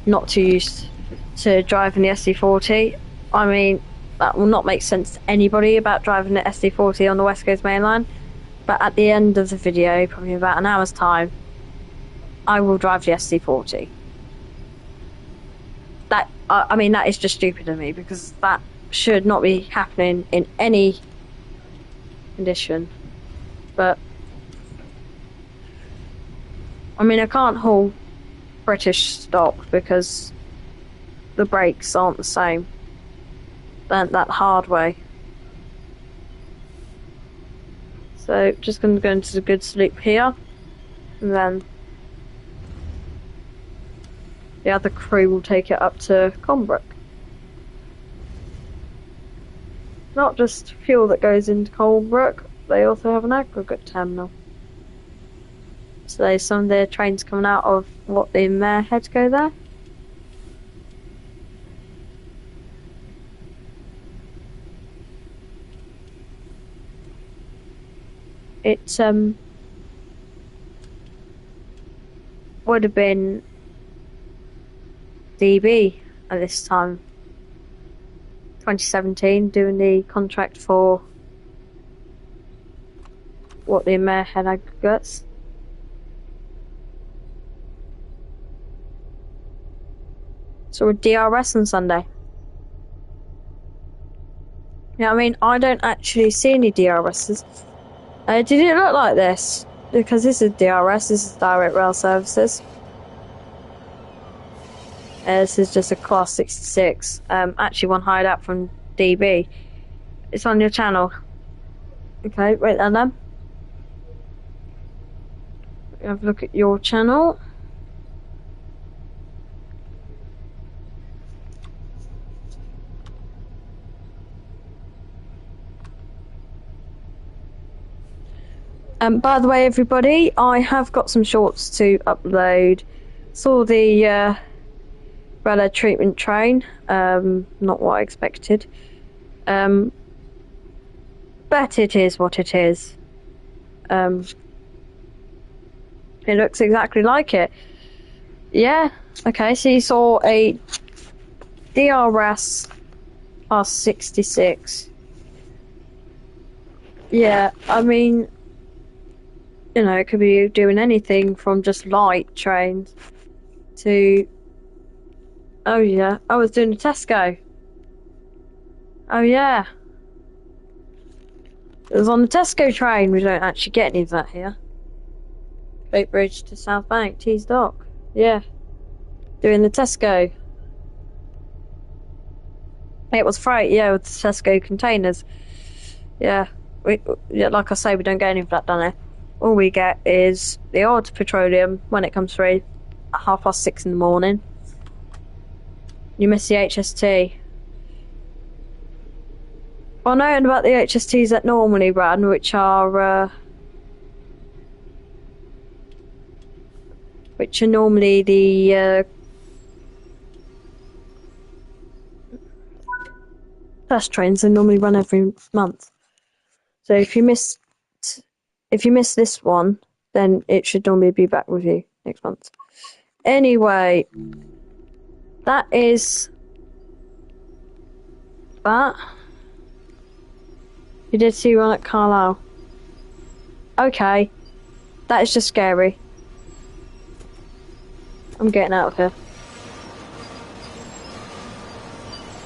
not too used to driving the SD40. I mean, that will not make sense to anybody about driving the SD40 on the West Coast Main Line. But at the end of the video, probably in about an hour's time, I will drive the SD40. I mean, that is just stupid of me, because that should not be happening in any condition. But I mean, I can't haul British stock because the brakes aren't the same. Learnt that hard way. So just going to go into the goods loop here, and then the other crew will take it up to Colnbrook. Not just fuel that goes into Colnbrook, they also have an aggregate terminal. So there's some of their trains coming out of Watley and Marehead go there. It would have been DB at this time, 2017, doing the contract for Watley and Marehead aggregates. So a DRS on Sunday. Yeah, I mean, I don't actually see any DRSs. Did it look like this? Because this is DRS, this is Direct Rail Services. This is just a Class 66. Actually one hired out from DB. It's on your channel. Okay, wait then. Have a look at your channel. By the way, everybody, I have got some shorts to upload. Saw the Rella treatment train. Not what I expected. But it is what it is. It looks exactly like it. Yeah. Okay, so you saw a DRS plus 66. Yeah, I mean, you know, it could be doing anything from just light trains to... Oh yeah, I was doing a Tesco. Oh yeah. It was on the Tesco train. We don't actually get any of that here. Great Bridge to South Bank, Tees Dock. Yeah. Doing the Tesco. It was freight, yeah, with the Tesco containers. Yeah. Yeah, like I say, we don't get any of that done here. All we get is the odd petroleum when it comes through at 6:30 in the morning. You miss the HST. Well, knowing about the HSTs that normally run, which are normally the first trains, they normally run every month. So if you miss this one, then it should normally be back with you next month. Anyway, that is that. You did see one at Carlisle. Okay, that is just scary. I'm getting out of here.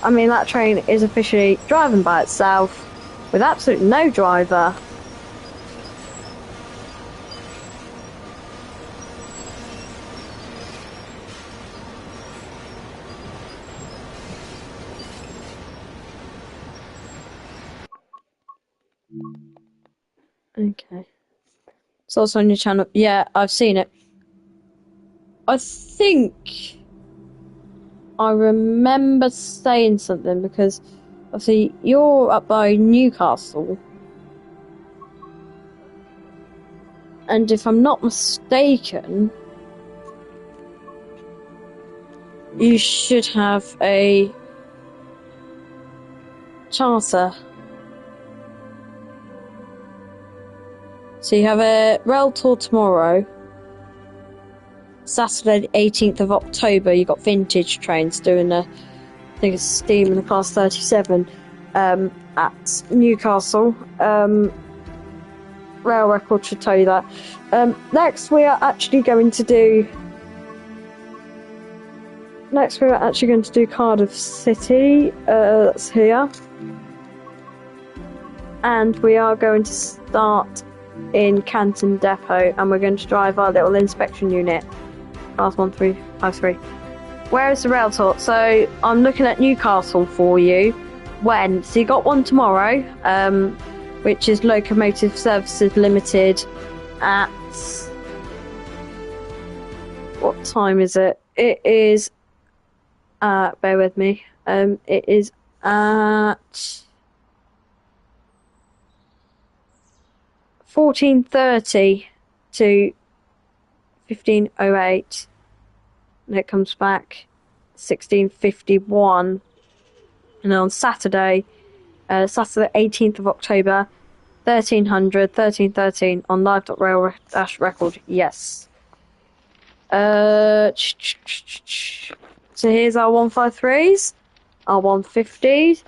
I mean, that train is officially driving by itself with absolutely no driver. Okay. It's also on your channel. Yeah, I've seen it. I think I remember saying something because obviously you're up by Newcastle. And if I'm not mistaken, you should have a charter. So you have a rail tour tomorrow. Saturday the 18th of October, you got vintage trains doing I think it's steam in the class 37 at Newcastle. Rail record should tell you that. Next we are actually going to do Cardiff City. That's here. And we are going to start in Canton Depot, and we're going to drive our little inspection unit, class 1353. Where is the rail tour? So I'm looking at Newcastle for you. When? So you got one tomorrow, which is Locomotive Services Limited at... What time is it? It is... bear with me. It is at... 14:30 to 15:08, and it comes back 16:51, and on Saturday 18th of October, 1313 on live.rail-record. Yes. So here's our 153s, our 150s,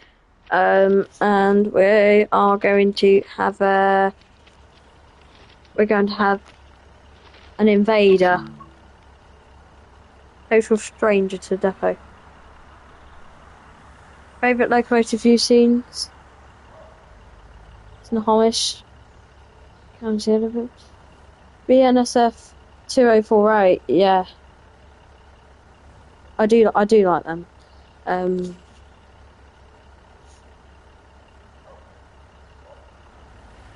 and we are going to have an invader. Total stranger to the depot. Favourite locomotive you've seen? It's Nahomish. County Elephant. BNSF 2048, yeah. I do like them. I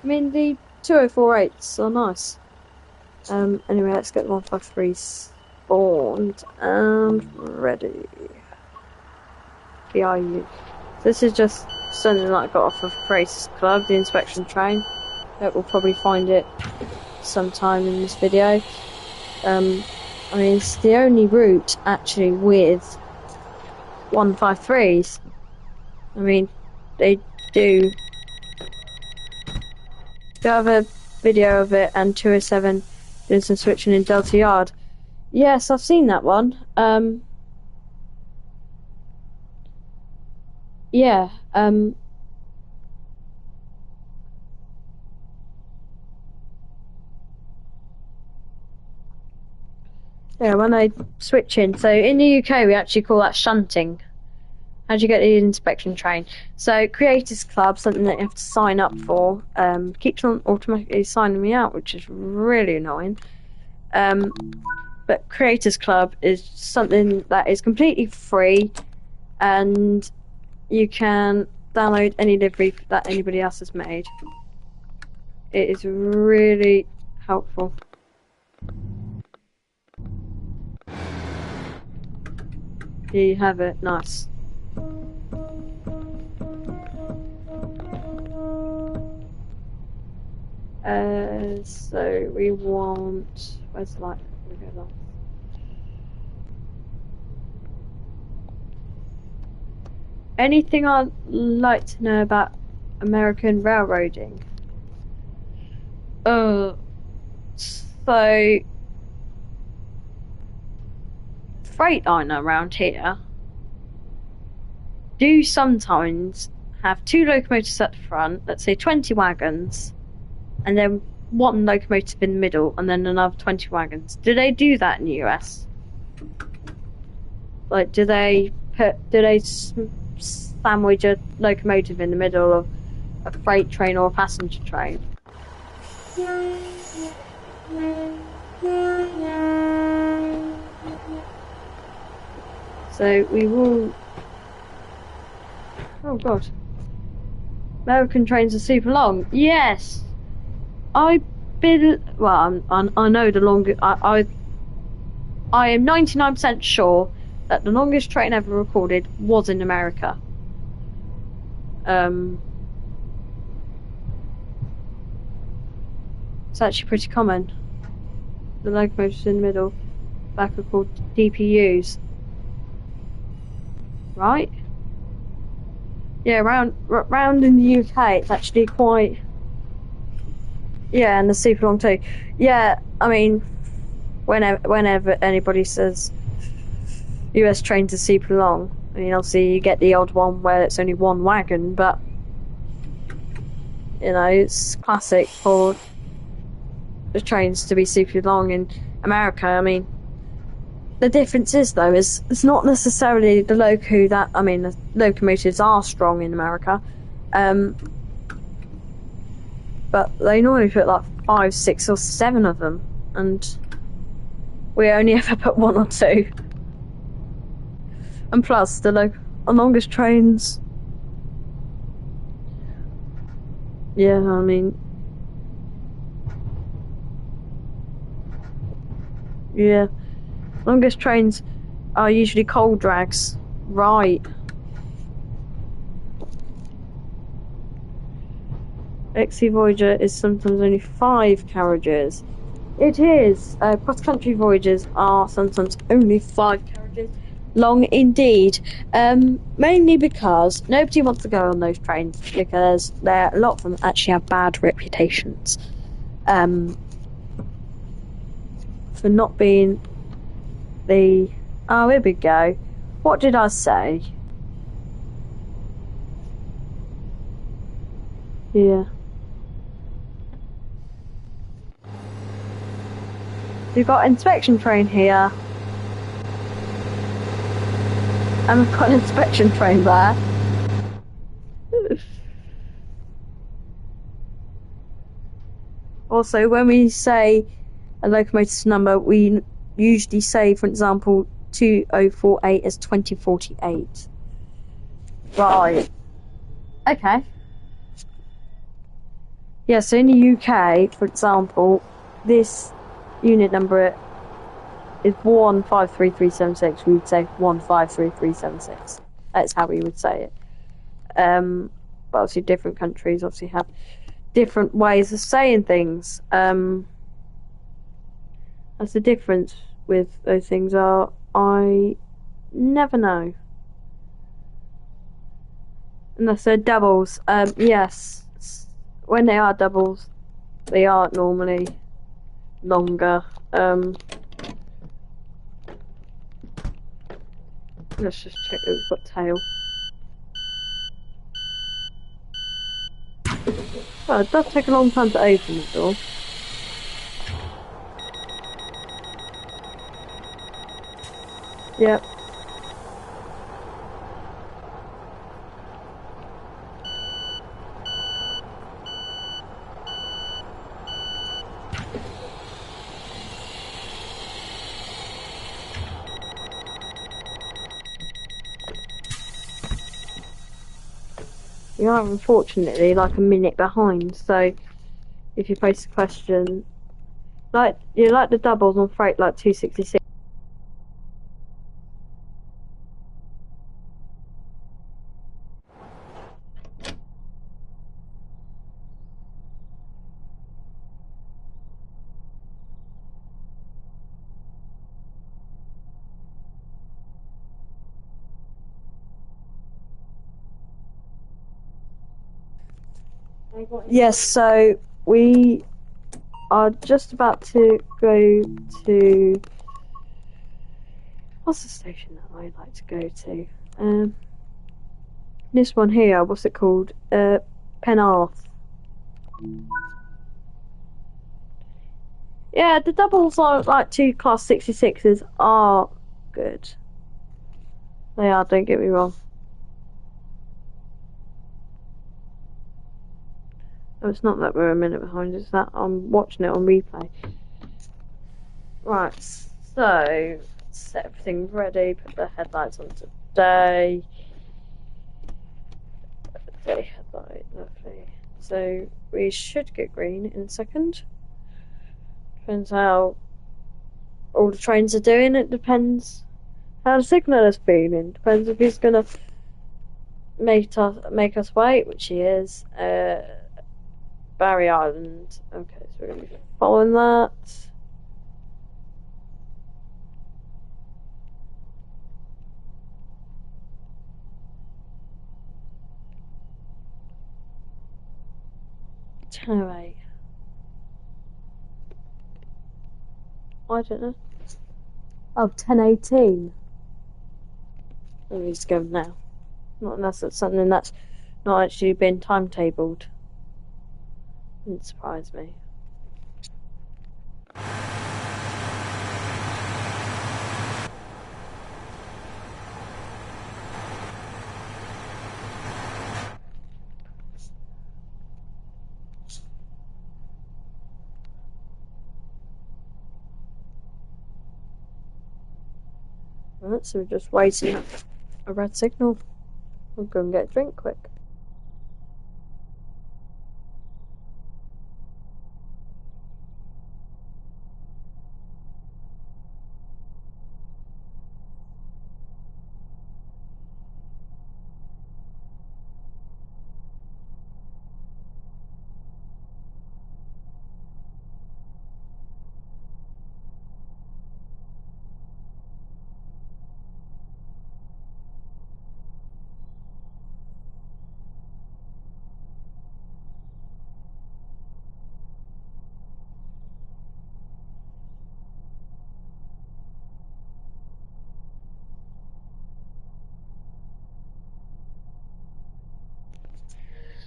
mean, the 2048s are nice. Anyway, let's get the 153 spawned and ready. BIU. This is just something that I got off of Creators Club, the inspection train. We'll probably find it sometime in this video. I mean, it's the only route actually with 153s. I mean, they do have a video of it, and 207 doing some switching in Delta Yard. Yes, I've seen that one. Yeah. Yeah, when I switch in. So in the UK, we actually call that shunting. How do you get the inspection train? So Creators Club, something that you have to sign up for, keeps on automatically signing me out, which is really annoying. But Creators Club is something that is completely free, and you can download any livery that anybody else has made. It is really helpful. Here you have it, nice. So we want... Where's the light? Anything I'd like to know about American railroading? So Freightliner around here do sometimes have 2 locomotives at the front, let's say 20 wagons, and then 1 locomotive in the middle, and then another 20 wagons. Do they do that in the US? Like, do they sandwich a locomotive in the middle of a freight train or a passenger train? So we will... Oh god. American trains are super long. Yes! I I know the longest. I am 99% sure that the longest train ever recorded was in America. It's actually pretty common. The locomotives in the middle, back are called DPUs, right? Yeah, round in the UK, it's actually quite. Yeah, and the super long too. Yeah, I mean, whenever anybody says US trains are super long, I mean, obviously you get the odd one where it's only one wagon, but you know, it's classic for the trains to be super long in America. I mean, the difference is though is it's not necessarily the the locomotives are strong in America, but they normally put like 5, 6, or 7 of them, and we only ever put 1 or 2. And plus, the longest trains. Yeah, I mean, yeah, longest trains are usually coal drags, right? XC Voyager is sometimes only 5 carriages. It is. Cross-country voyages are sometimes only 5 carriages long indeed. Mainly because nobody wants to go on those trains because a lot of them actually have bad reputations. For not being the... Oh, here we go. What did I say? Yeah. We've got inspection train here. And we've got an inspection train there. Also, when we say a locomotive's number, we usually say, for example, 2048 as 2048. Right. Okay. Yeah, so in the UK, for example, this unit number is 153376. We would say 153376. That's how we would say it. But obviously different countries obviously have different ways of saying things. That's the difference with those things are I never know. Unless they're doubles. Yes. When they are doubles, they are normally longer. Let's just check that we've got tail. Well, it does take a long time to open the door. Yep. We are unfortunately like a minute behind, so if you post a question, like the doubles on freight like 266. Yes, so we are just about to go to... What's the station that I like to go to? This one here, what's it called? Penarth. Yeah, the doubles are like 2 class 66s are good. They are, don't get me wrong. Oh, it's not that we're a minute behind, it's that I'm watching it on replay. Right, so set everything ready, put the headlights on today. Day headlight, lovely. So we should get green in a second. Depends how all the trains are doing. It depends how the signal is feeling. Depends if he's gonna make us wait, which he is. Barry Island. Okay, so we're gonna be following that. Anyway, I don't know. Oh, 10:18. Oh, he's going now. Not unless it's something that's not actually been timetabled. Didn't surprise me. Right, so we're just waiting a red signal. We'll go and get a drink quick.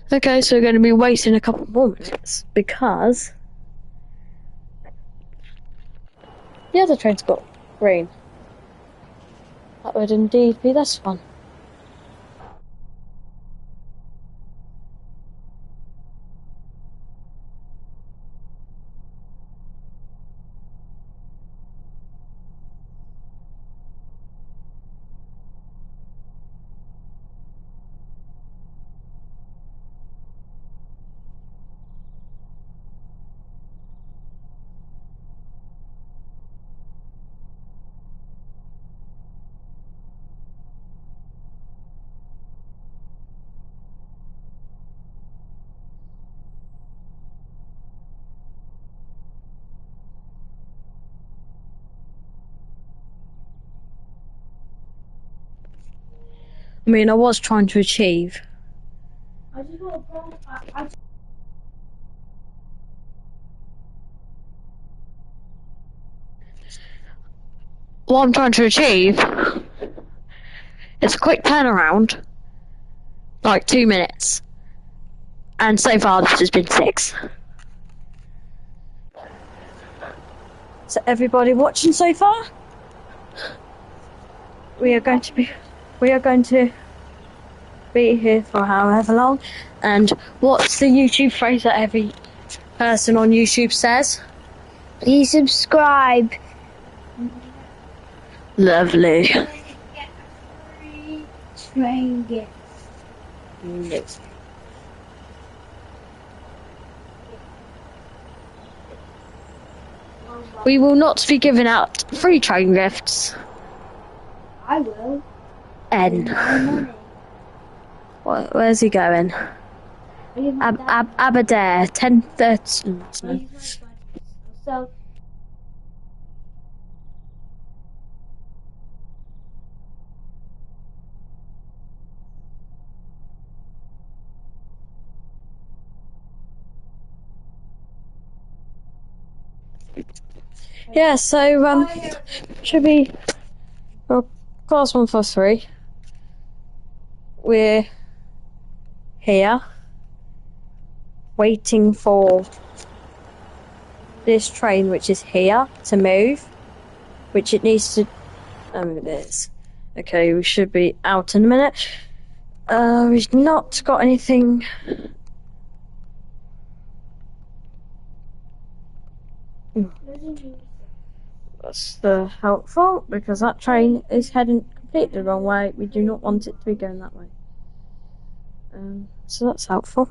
Okay, so we're going to be waiting a couple more minutes because the other train's got green. That would indeed be this one. I mean, I was trying to achieve. What I'm trying to achieve is a quick turnaround, like 2 minutes. And so far, this has been 6. So everybody watching so far, we are going to be here for however long. And what's the YouTube phrase that every person on YouTube says? Please subscribe. Lovely. Train gift. Yes. We will not be giving out free train gifts. I will. N. Where's he going? Aberdare, 10:30. So. Yeah, so should be class 143. We're here waiting for this train, which is here, to move, which it needs to. Oh, it is. Okay, we should be out in a minute. We've not got anything. That's helpful, because that train is heading completely the wrong way. We do not want it to be going that way. So that's helpful.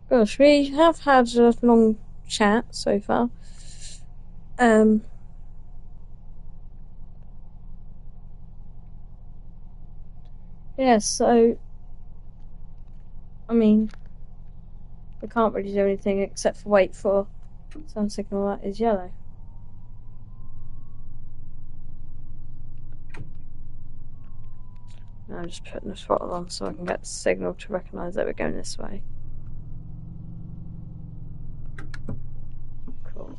Gosh, we have had a long chat so far. Yeah, so I mean, we can't really do anything except for wait for some signal that is yellow. Now I'm just putting the throttle on so I can get the signal to recognise that we're going this way. Cool.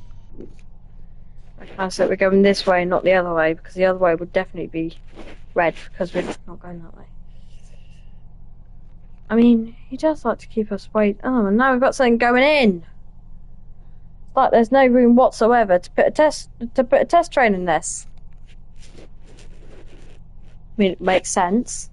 Recognise that we're going this way, not the other way, because the other way would definitely be red because we're not going that way. I mean, he does like to keep us wait. Oh, and now we've got something going in. It's like there's no room whatsoever to put a test train in this. I mean, it makes sense.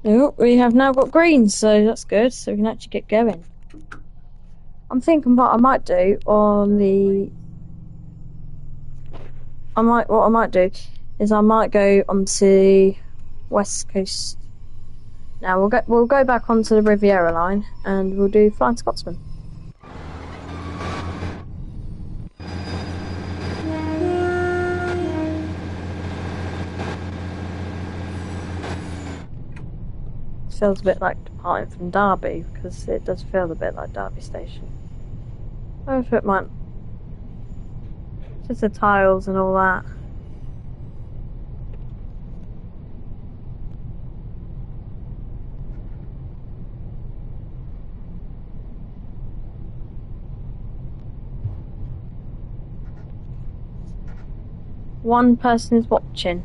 Oh, we have now got green, so that's good. So we can actually get going. I'm thinking what I might do on the. What I might do is I might go onto West Coast. Now we'll go back onto the Riviera line and we'll do Flying Scotsman. Feels a bit like departing from Derby because it does feel a bit like Derby Station. I hope it might. Just the tiles and all that. One person is watching.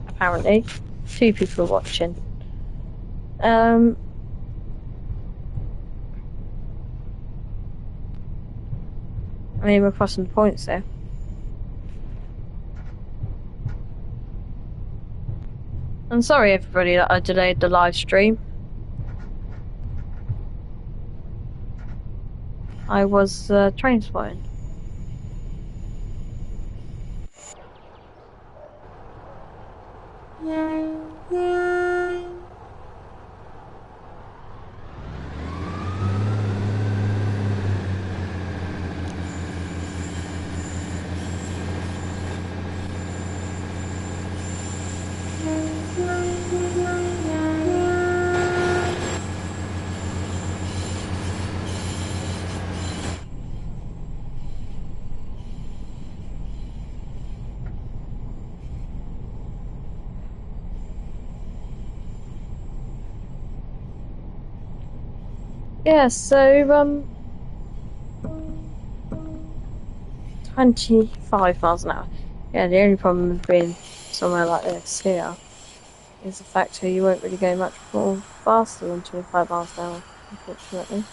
Apparently, 2 people are watching. I mean, we're crossing the points there. I'm sorry, everybody, that I delayed the live stream. I was train spotting. Yeah, so 25 miles an hour. Yeah, the only problem with being somewhere like this here is the fact that you won't really go much more faster than 25 miles an hour, unfortunately.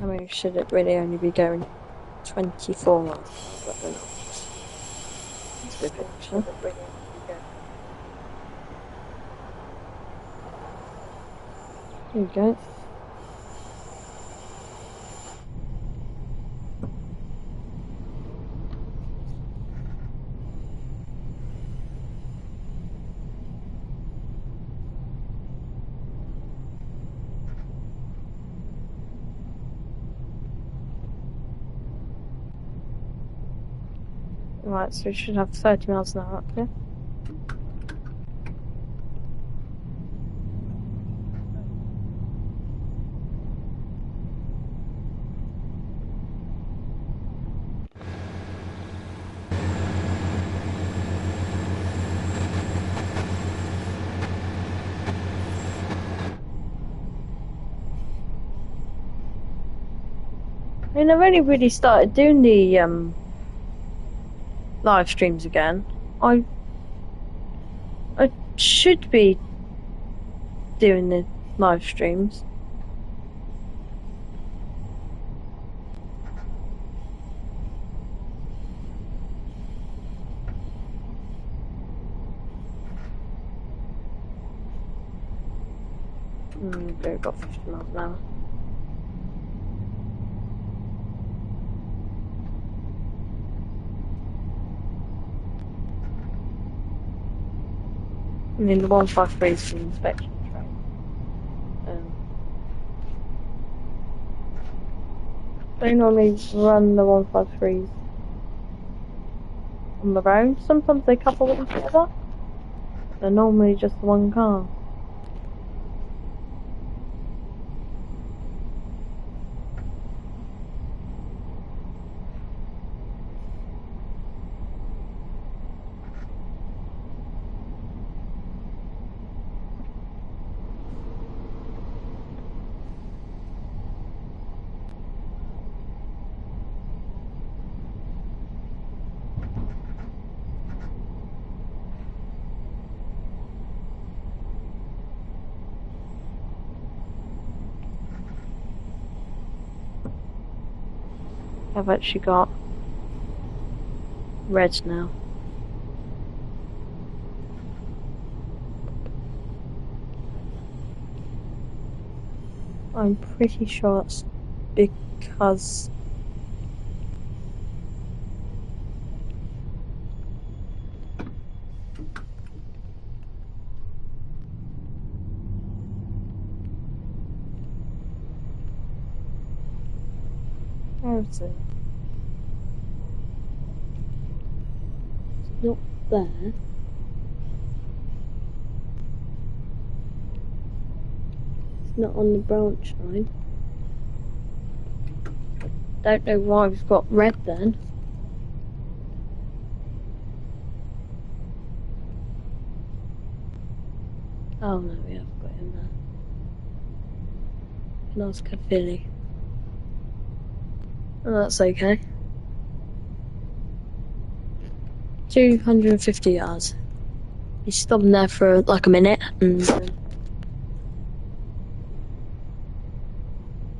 I mean, should it really only be going 24 miles an hour, but they're not. That's a good picture. There you go. Right, so we should have 30 miles an hour up here. I mean, I've only really started doing the live streams again. I should be doing the live streams. We've got 50 miles an hour. I mean, the 153 is the inspection train. They normally run the 153s on their own. Sometimes they couple them together. They're normally just one car. I've actually got red now. I'm pretty sure it's because where is it? It's not there. It's not on the branch line. Don't know why we've got red then. Oh no, we have got him there. Nazca Philly. Oh, that's okay. 250 yards. You stop him there for like a minute and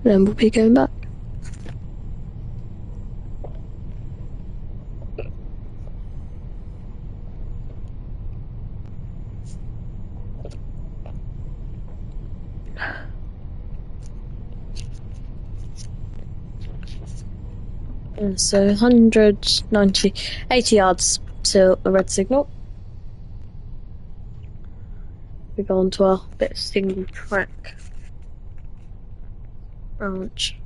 then we'll be going back. So 190, 80 yards till a red signal. We go on to our bit of single track branch.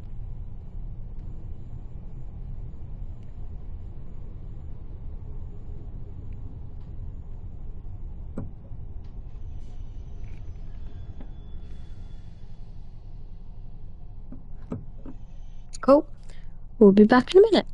Cool. We'll be back in a minute.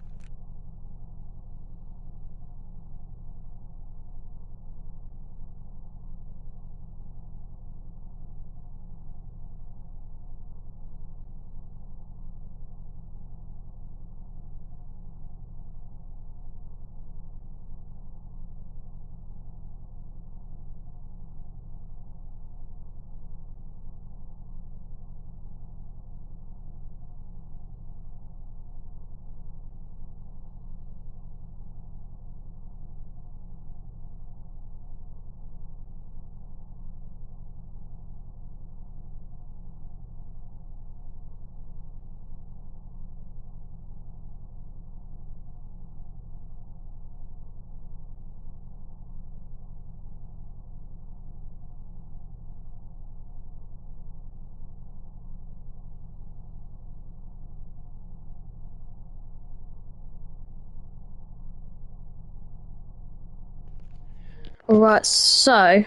Alright, so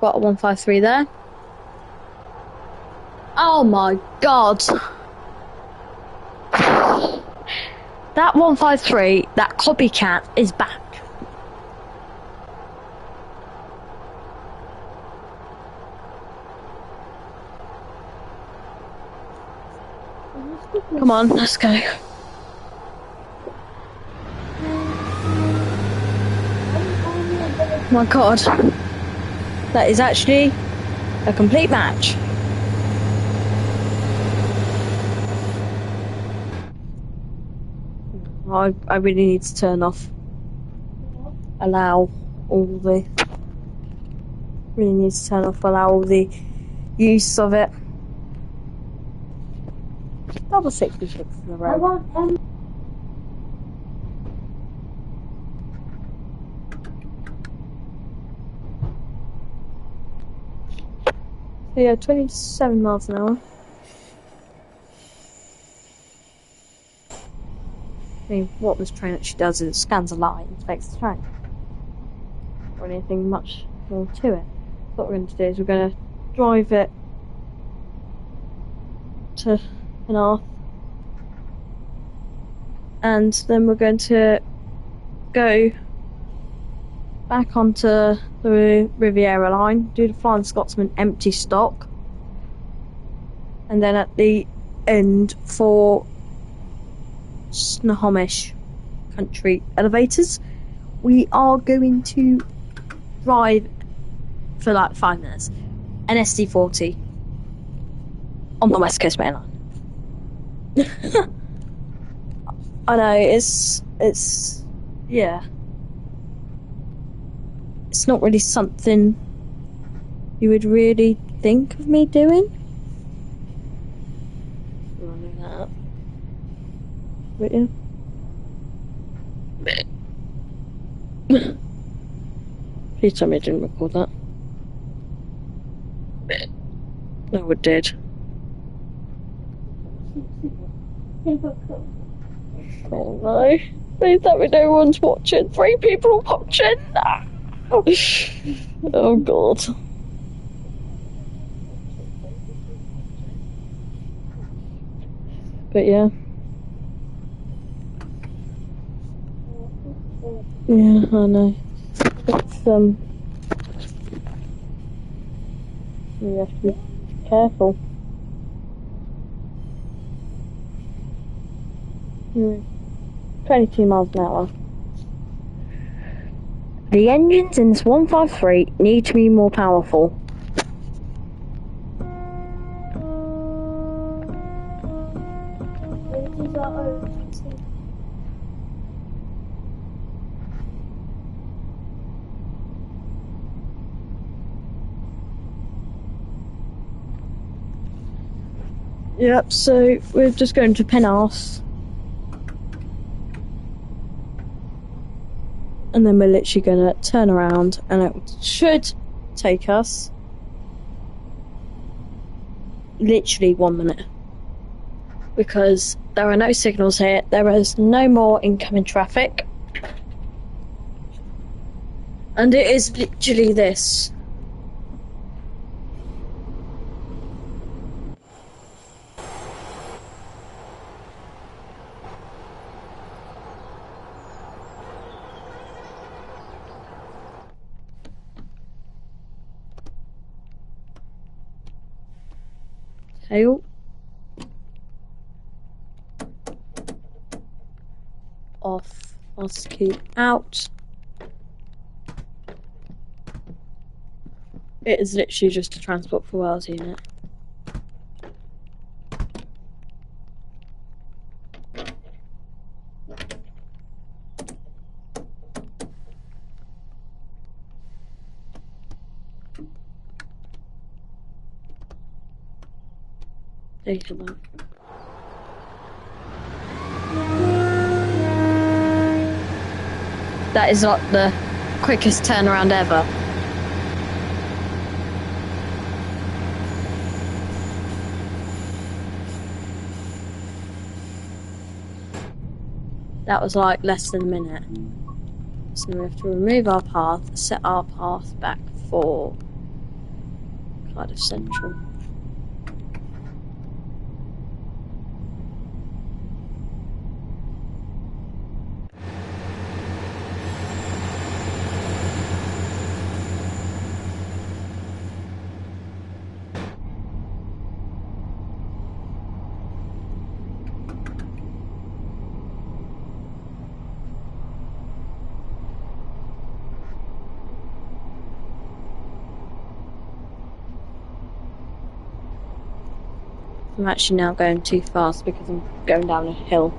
got a 153 there. Oh my god. That 153, that copycat is back. Come on, let's go. My god. That is actually a complete match. I really need to turn off. Allow all the use of it. Double 66 in a row. So yeah, 27 miles an hour. I mean, what this train actually does is it scans a line and inspects the train. Or anything much more to it. What we're going to do is we're going to drive it to Penarth, and then we're going to go back onto the Riviera line, do the Flying Scotsman empty stock, and then at the end for Snohomish Country Elevators, we are going to drive for like 5 minutes an SD40 on the West Coast Main Line. I know, it's yeah. It's not really something you would really think of me doing. Running that up. But yeah. Please tell me I didn't record that. No, it did. Oh no. Please tell me no one's watching. 3 people are watching. Oh god. But yeah. Yeah, I know. It's you have to be careful. 22 miles an hour. The engines in this 153 need to be more powerful. Yep, so we're just going to Penarth. And then we're literally going to turn around, and it should take us literally 1 minute. Because there are no signals here, there is no more incoming traffic. And it is literally this. Tail. Off. Oscue out. It is literally just a Transport for Wales unit. Data bank. That is not the quickest turnaround ever. That was like less than a minute. So we have to remove our path, set our path back for Cardiff Central. I'm actually now going too fast because I'm going down a hill.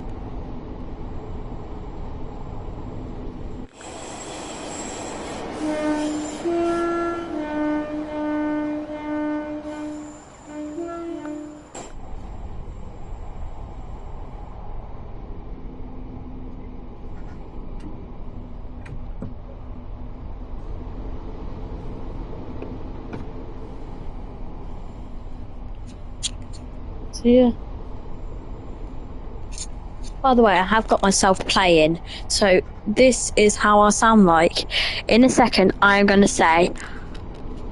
So yeah. By the way, I have got myself playing, so this is how I sound like. In a second, I'm going to say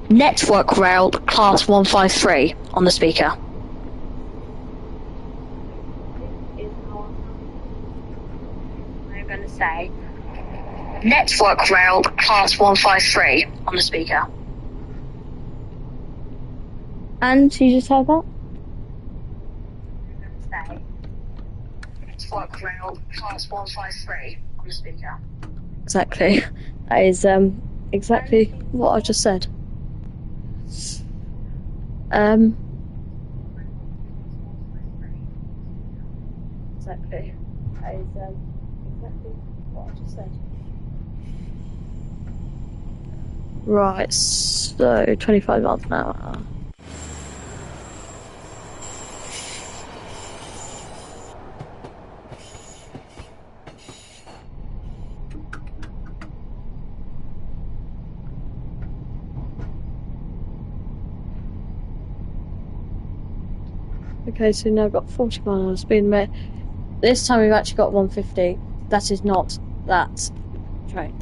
Network Rail Class 153 on the speaker. I'm going to say Network Rail Class 153 on the speaker. And you just heard that? I'm going to say Network Rail Class 153 on the speaker. Exactly. That is exactly what I just said. Exactly. That is exactly what I just said. Right, so 25 miles an hour. Okay, so now I've got 40 miles an hour speed limit. This time we've actually got 150. That is not that train.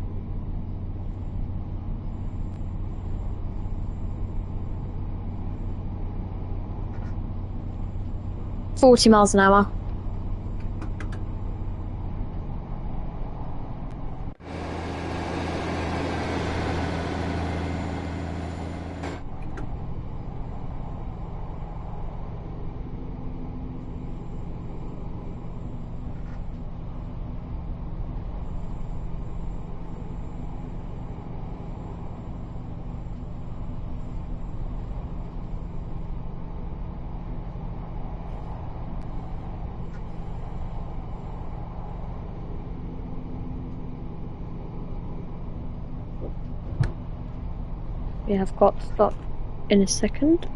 $40 miles an hour. We have got to stop in a second.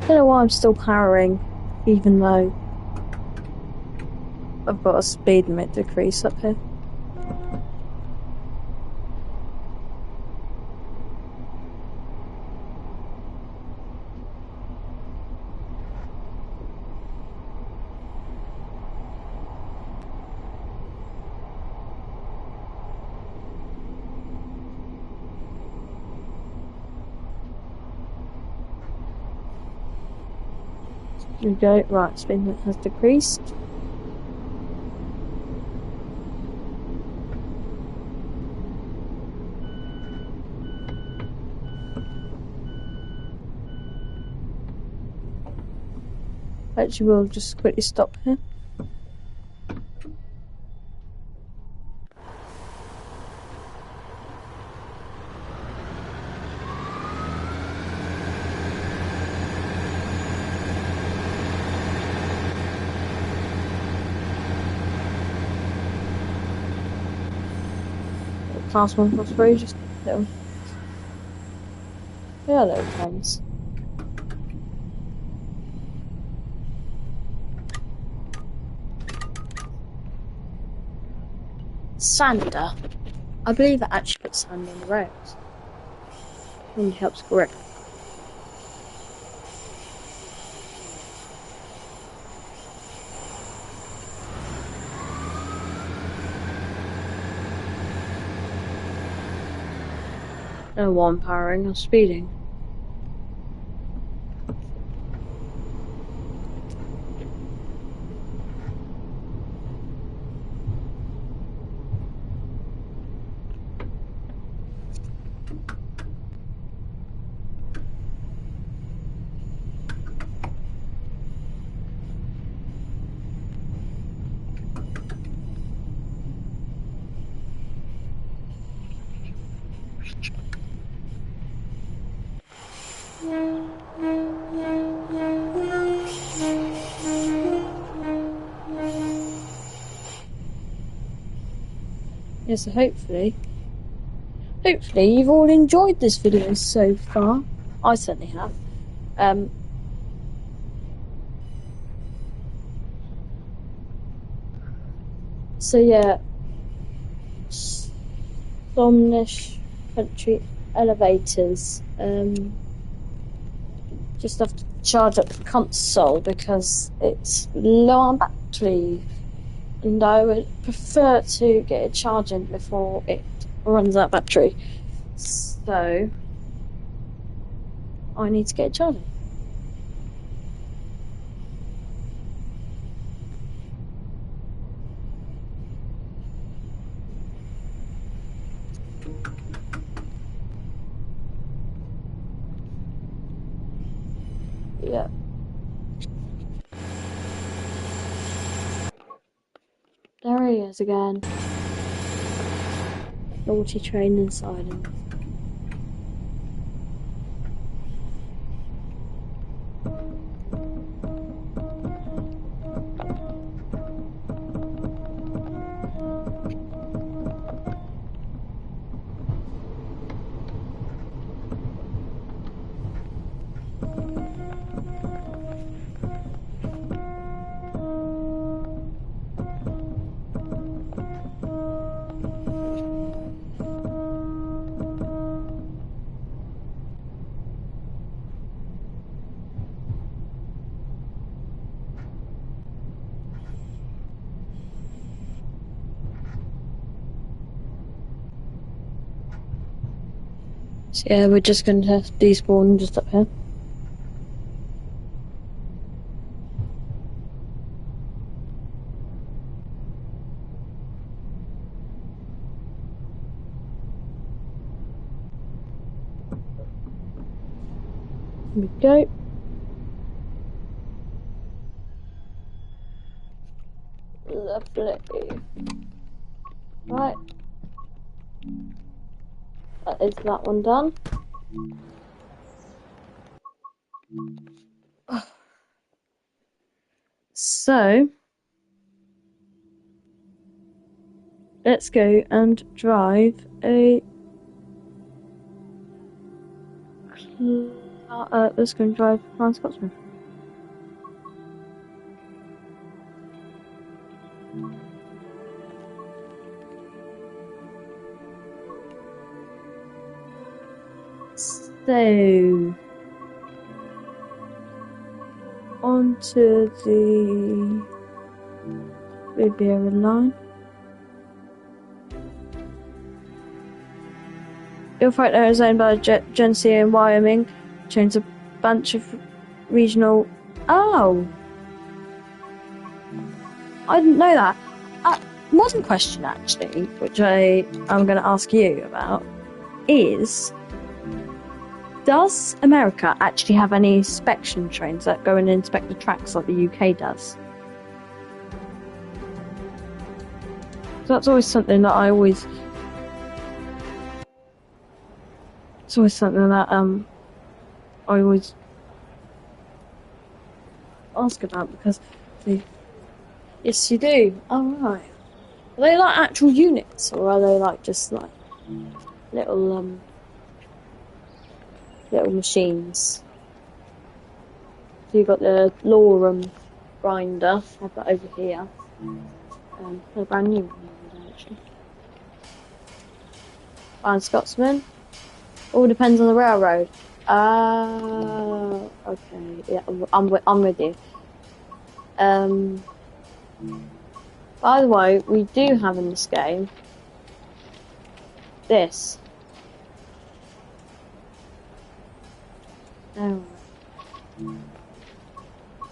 I don't know why I'm still powering, even though I've got a speed limit decrease up here. There we go. Right, speed limit has decreased. Actually, we'll just quickly stop here. Class 1 plus 3, just little. Yeah, little trains. sander. I believe it actually puts sand on the rails. And helps grip. No one powering or speeding. Yeah, so hopefully you've all enjoyed this video so far. I certainly have. So yeah, Somnish country elevators. Just have to charge up the console because it's low on battery, and I would prefer to get it charging before it runs out of battery. So I need to get it charging. Yeah. There he is again. Naughty train inside him. So yeah, we're just going to despawn just up here. Here we go. Lovely. Right. That is that one done. So let's go and drive a let's go and drive Flying Scotsman. So onto the Riviera line. Your fight there is owned by Genesee in Wyoming. Change a bunch of regional. Oh, I didn't know that. One question actually, which I'm going to ask you about, is: does America actually have any inspection trains that go and inspect the tracks like the UK does? So that's always something that it's always something that I always ask about, because yes, you do. Oh, right. Are they like actual units, or are they like just like little machines? So you've got the Lorem grinder. I've got over here. A brand new one actually. Fine, Scotsman. All depends on the railroad. Okay. Yeah, I'm with you. By the way, we do have in this game this. Oh.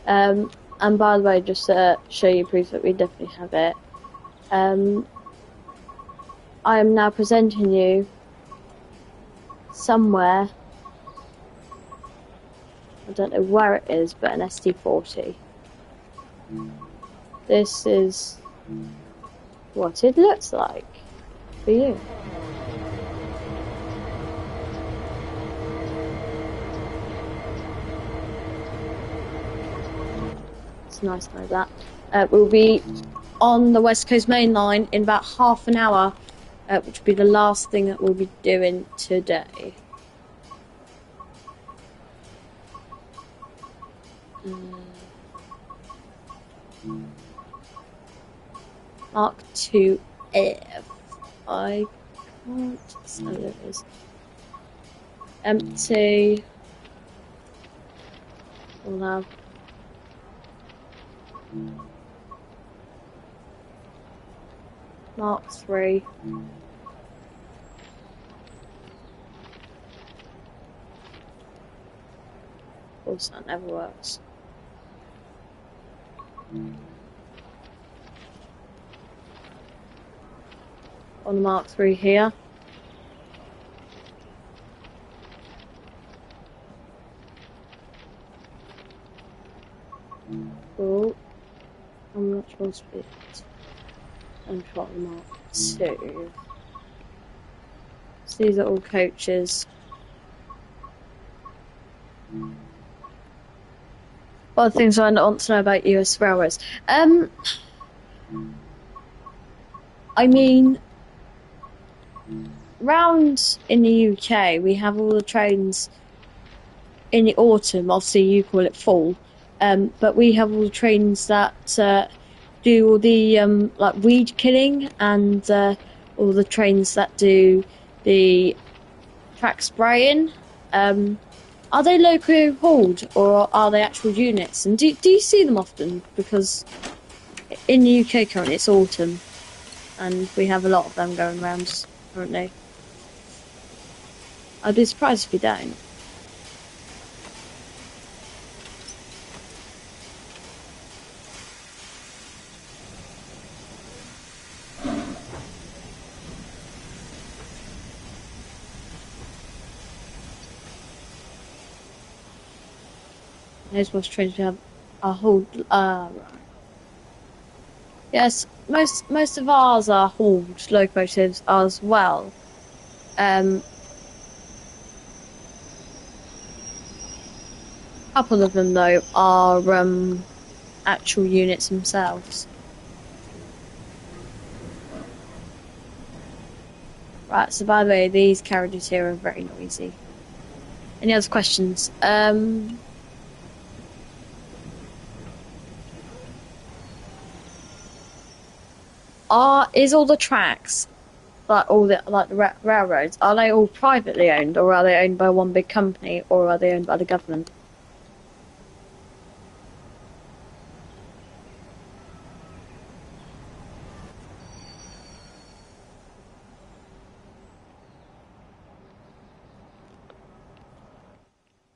And by the way, just to show you proof that we definitely have it, I am now presenting you somewhere, I don't know where it is, but an ST40. This is what it looks like for you. It's nice to know that. We'll be on the West Coast Main Line in about half an hour, which will be the last thing that we'll be doing today. Mark 2F. I can't. Oh, there it is. Empty. We'll have. Mark 3. Of course, that never works. On the Mark 3 here. Oh, I'm not supposed to be. And try the Mark 2. So these are all coaches. Other things I want to know about US railways. I mean, round in the UK, we have all the trains in the autumn. Obviously, you call it fall, but we have all the trains that do all the like weed killing, and all the trains that do the track spraying. Are they loco hauled or are they actual units? And do you see them often? Because in the UK currently it's autumn, and we have a lot of them going around currently. I'd be surprised if you don't. Here's what trains we have are hauled. Right. Yes, most of ours are hauled locomotives as well. A couple of them though are actual units themselves. Right. So by the way, these carriages here are very noisy. Any other questions? Is all the tracks, like the railroads, are they all privately owned, or are they owned by one big company, or are they owned by the government?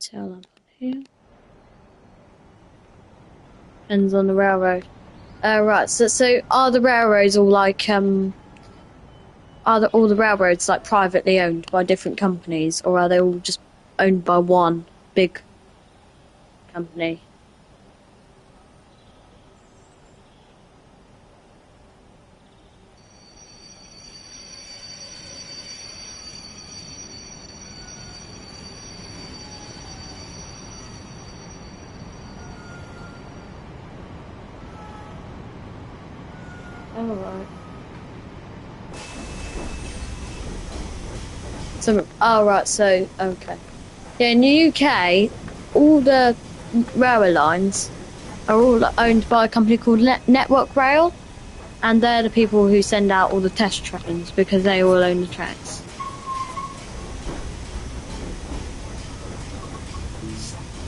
Tell them here. Depends on the railroad. Right. So are the railroads all like all the railroads like privately owned by different companies, or are they all just owned by one big company? Oh, right. So, right, so, okay. Yeah, in the UK, all the railway lines are all owned by a company called Network Rail, and they're the people who send out all the test trains because they all own the tracks.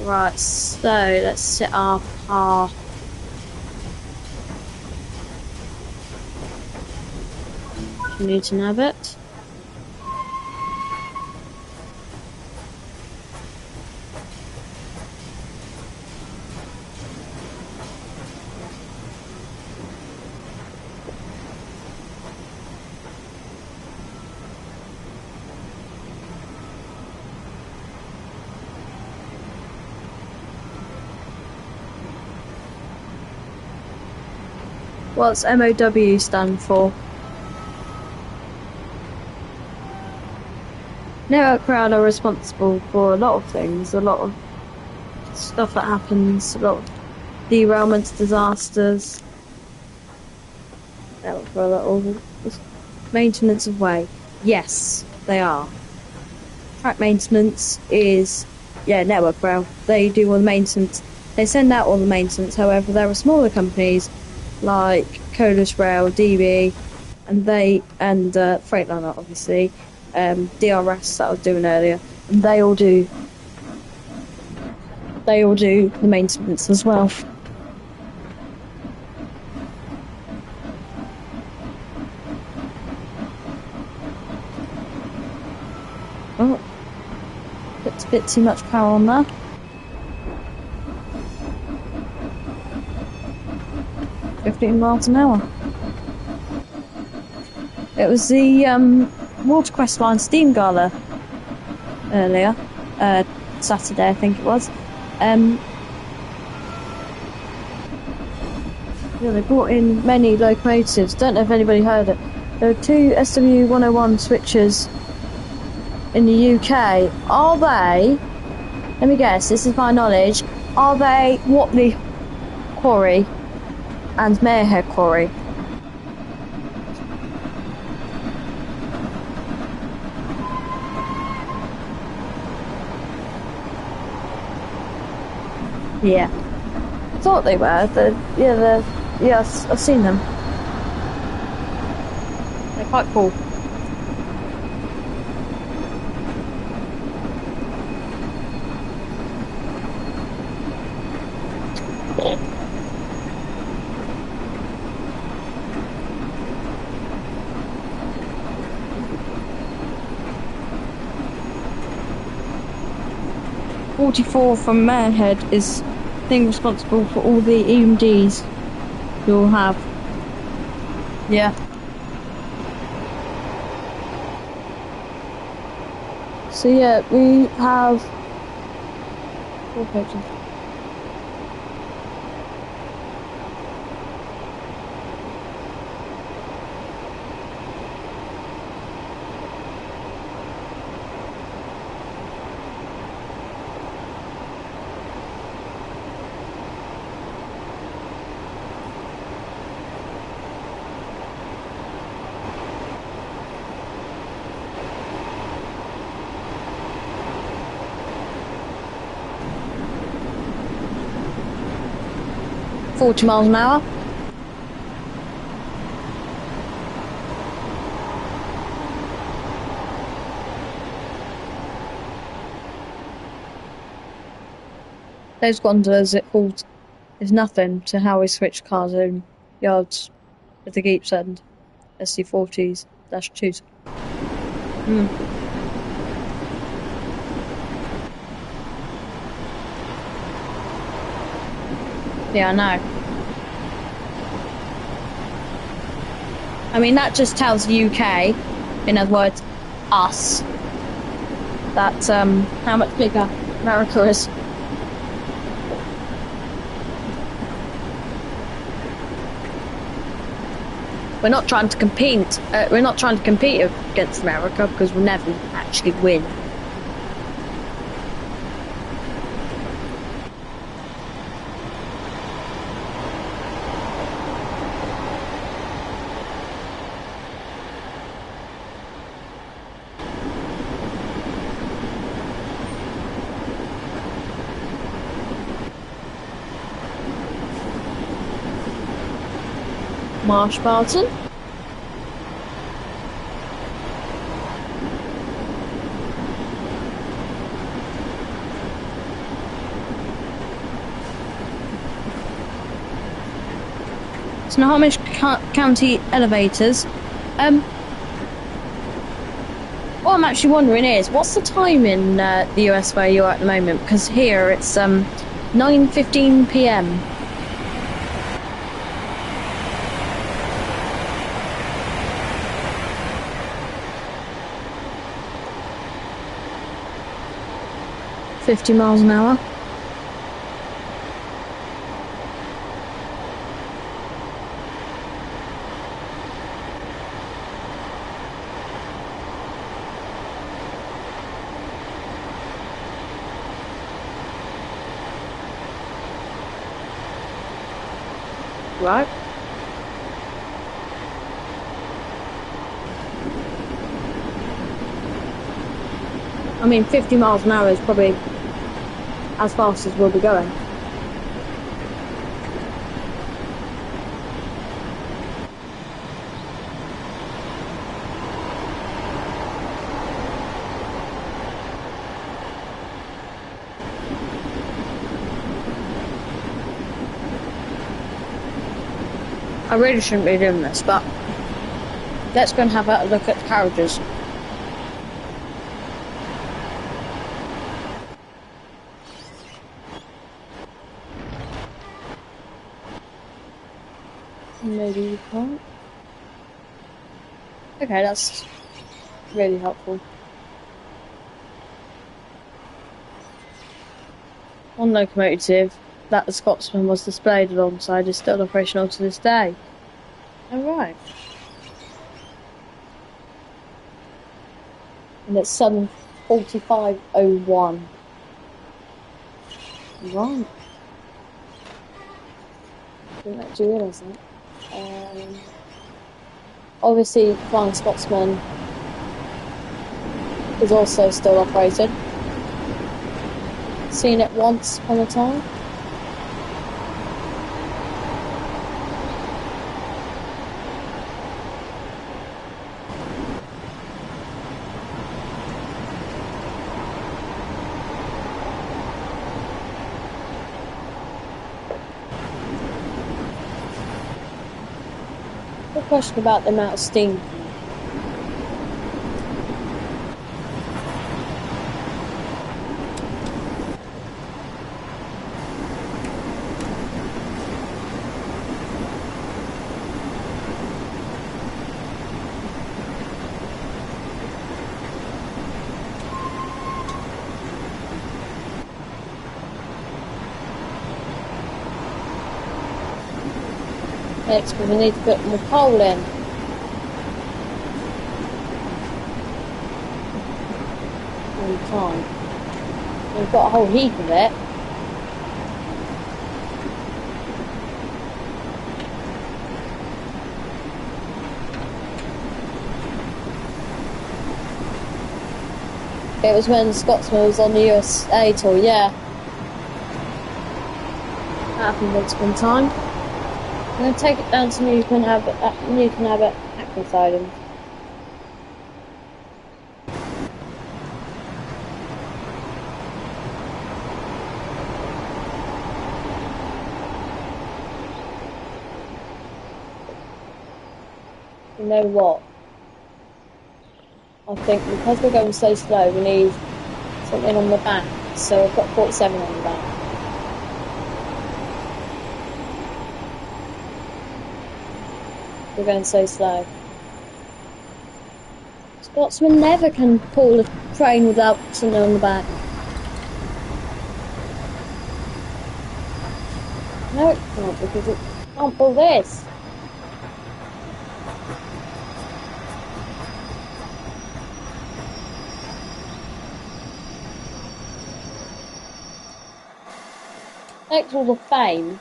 Right, so let's set up our Newton Abbott. What's MOW stand for? Network Crowd are responsible for a lot of things, a lot of stuff that happens, a lot of derailments, disasters, for a lot of maintenance of way. Yes, they are. Track maintenance is, Network Rail. They do all the maintenance. They send out all the maintenance. However, there are smaller companies like Colas Rail, DB, and Freightliner, obviously, DRS that I was doing earlier, and they all do the maintenance as well. Oh, puts a bit too much power on there. £15 an hour. It was the Watercress Line Steam Gala earlier, Saturday I think it was. They brought in many locomotives. Don't know if anybody heard it. There are 2 SW101 switchers in the UK. Are they? Let me guess. This is my knowledge. Are they Watley Quarry and Marehead Quarry? Yeah. Thought they were. Yes, I've seen them. They're quite cool. .44 from Marehead is thing responsible for all the EMDs you'll have. Yeah. So yeah, we have 4 pages. £40 an hour. Those gondolas it holds is nothing to how we switch cars in yards at the Geeps End SC40s-2s. Yeah, I know. I mean, that just tells the UK, in other words, us, that how much bigger America is. We're not trying to compete. We're not trying to compete against America because we'll never actually win. Marsh Barton. Snohomish County elevators. What I'm actually wondering is, what's the time in the US where you're at the moment? Because here it's 9:15 p.m. $50 miles an hour. Right. I mean, 50 miles an hour is probably as fast as we'll be going. I really shouldn't be doing this, but let's go and have a look at the carriages. Maybe you can't. Okay, that's really helpful. One locomotive that the Scotsman was displayed alongside is still operational to this day. Alright. And it's 7:45:01. Right. Didn't actually realise that. Obviously, Flying Scotsman is also still operated. Seen it once upon a time. A question about the amount of steam. Next, because we need to put more coal in. All the time. We've got a whole heap of it. It was when Scotsman was on the USA tour, yeah. That happened once upon a time. I'm going to take it down to Newton Abbot Hackney siding. You know what? I think because we're going so slow, we need something on the back. So I've got 47 on the back. We're going so slow. Scotsman never can pull a train without something on the back. No, it can't, because it can't pull this. Next to all the fame,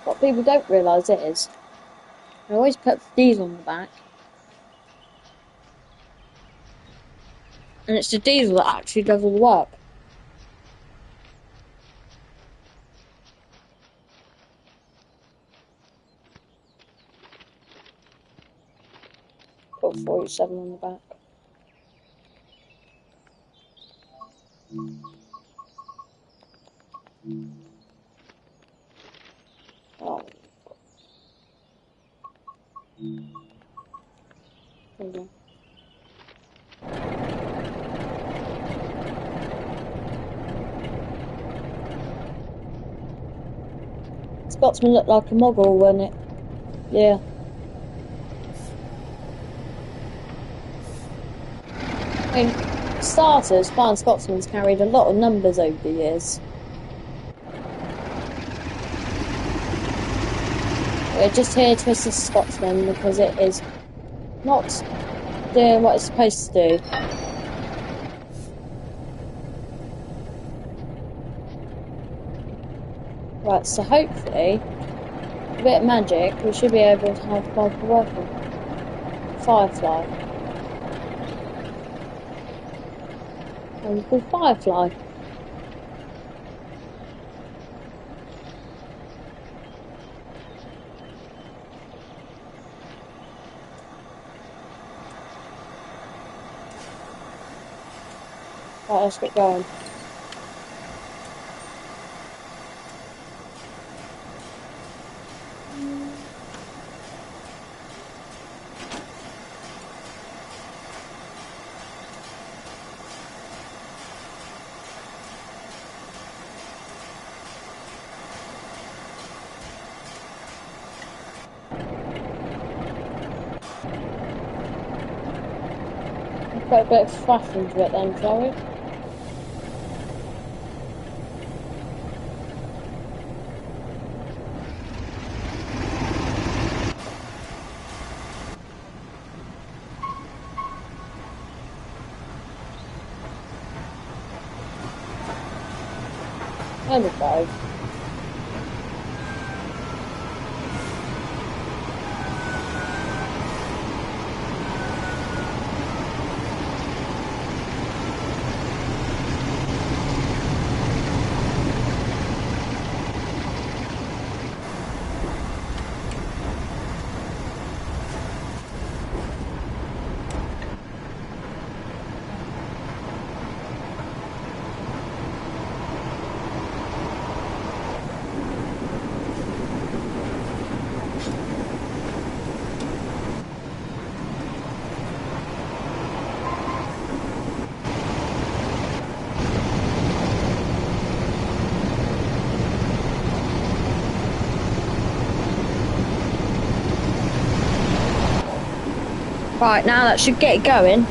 what people don't realise is, I always put diesel on the back. And it's the diesel that actually does all the work. Got 47 on the back. Oh. Scotsman looked like a mogul when it. Yeah. I mean, starters, Fine Scotsman's carried a lot of numbers over the years. We're just here to assist Scotsman because it is not doing what it's supposed to do. Right, so hopefully, a bit of magic, we should be able to have multiple working. Firefly. And we call Firefly. Right, let's get going. Let's put a bit of flash into it then, shall we? There we go. Right, now that should get it going.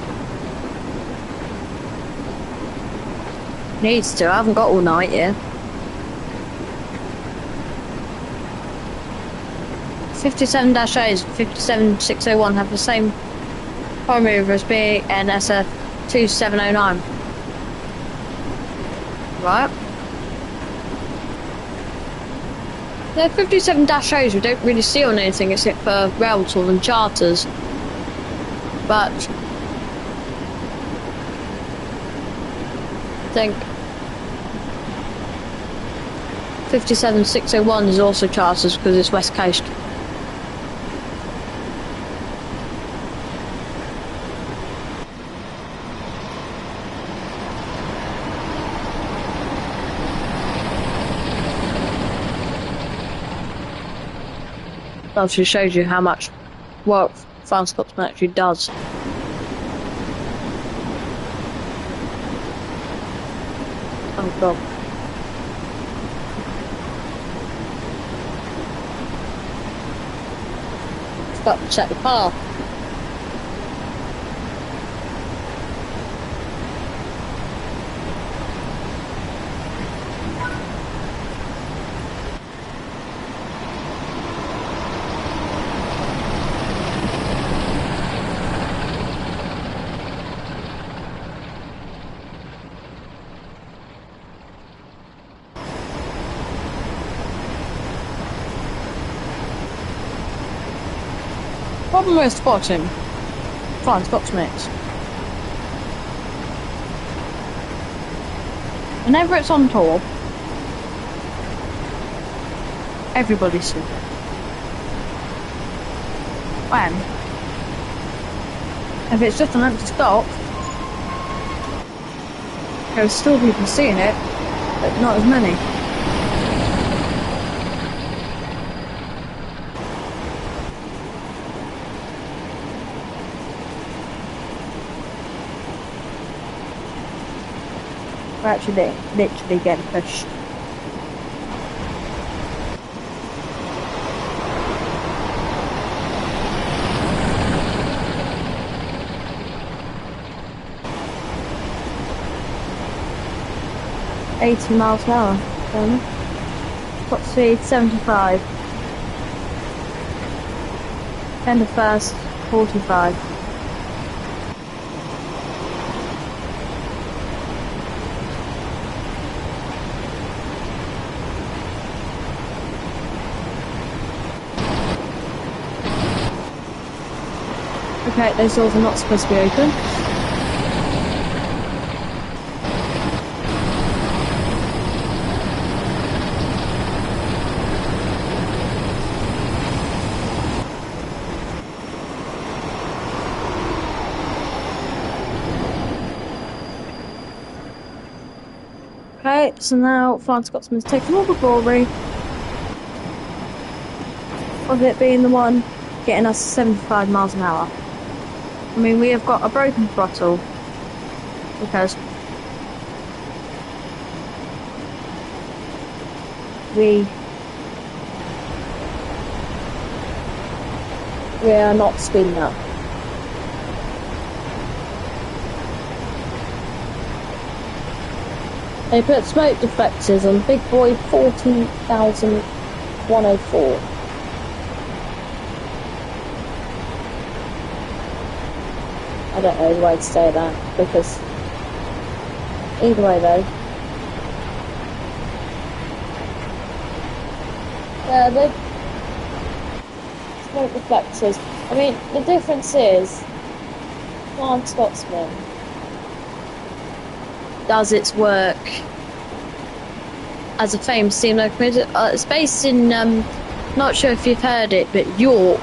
Needs to, I haven't got all night yet. 57-A's and 57601 have the same prime mover as being an SF2709. Right? The 57-A's we don't really see on anything except for rail tool and charters. But I think 57601 is also charters because it's West Coast. That obviously shows you how much work Fine Scotsman actually does. Oh god. Forgot to check the path. Problem with spotting Fine Scotsmates. Whenever it's on tour, everybody's sleeping. When? If it's just an empty stock, there's still people seeing it, but not as many. We're actually literally getting pushed. 80 miles an hour. Top speed 75. End of first 45. Okay, those doors are not supposed to be open. Okay, so now Flying Scotsman's taking all the glory of it being the one getting us 75 miles an hour. I mean, we have got a broken throttle because we are not speeding up. They put smoke deflectors on Big Boy 14,104. I don't know the way to say that, because either way though. Yeah, the smoke deflectors. I mean, the difference is, Flying Scotsman does its work as a famous steam locomotive. It's based in, not sure if you've heard it, but York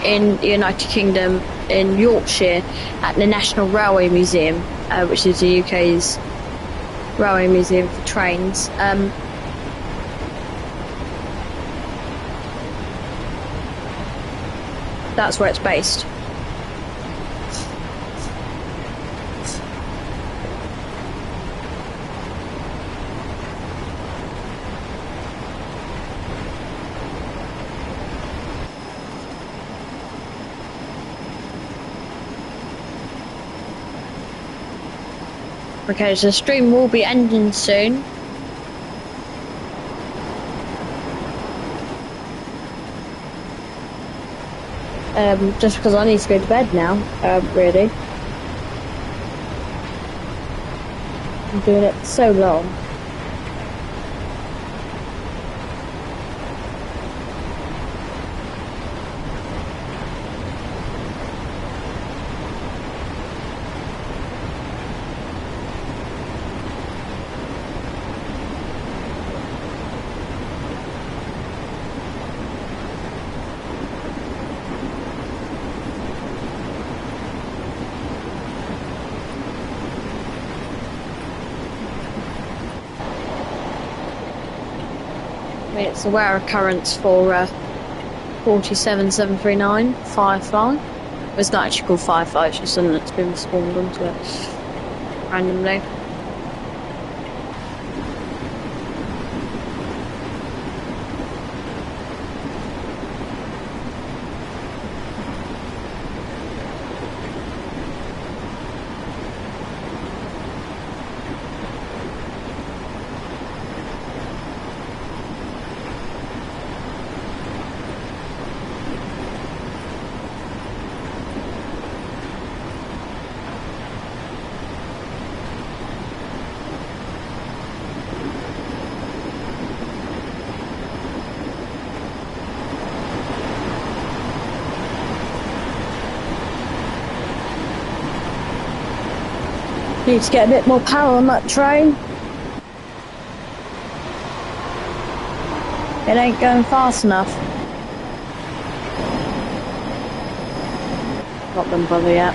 in the United Kingdom, in Yorkshire, at the National Railway Museum, which is the UK's railway museum for trains. That's where it's based. Okay, so the stream will be ending soon. Just because I need to go to bed now, really. I'm doing it so long. It's a rare occurrence for 47739 Firefly. It's not actually called Firefly, it's just something that's been spawned onto it randomly. Need to get a bit more power on that train. It ain't going fast enough. Not done bother yet.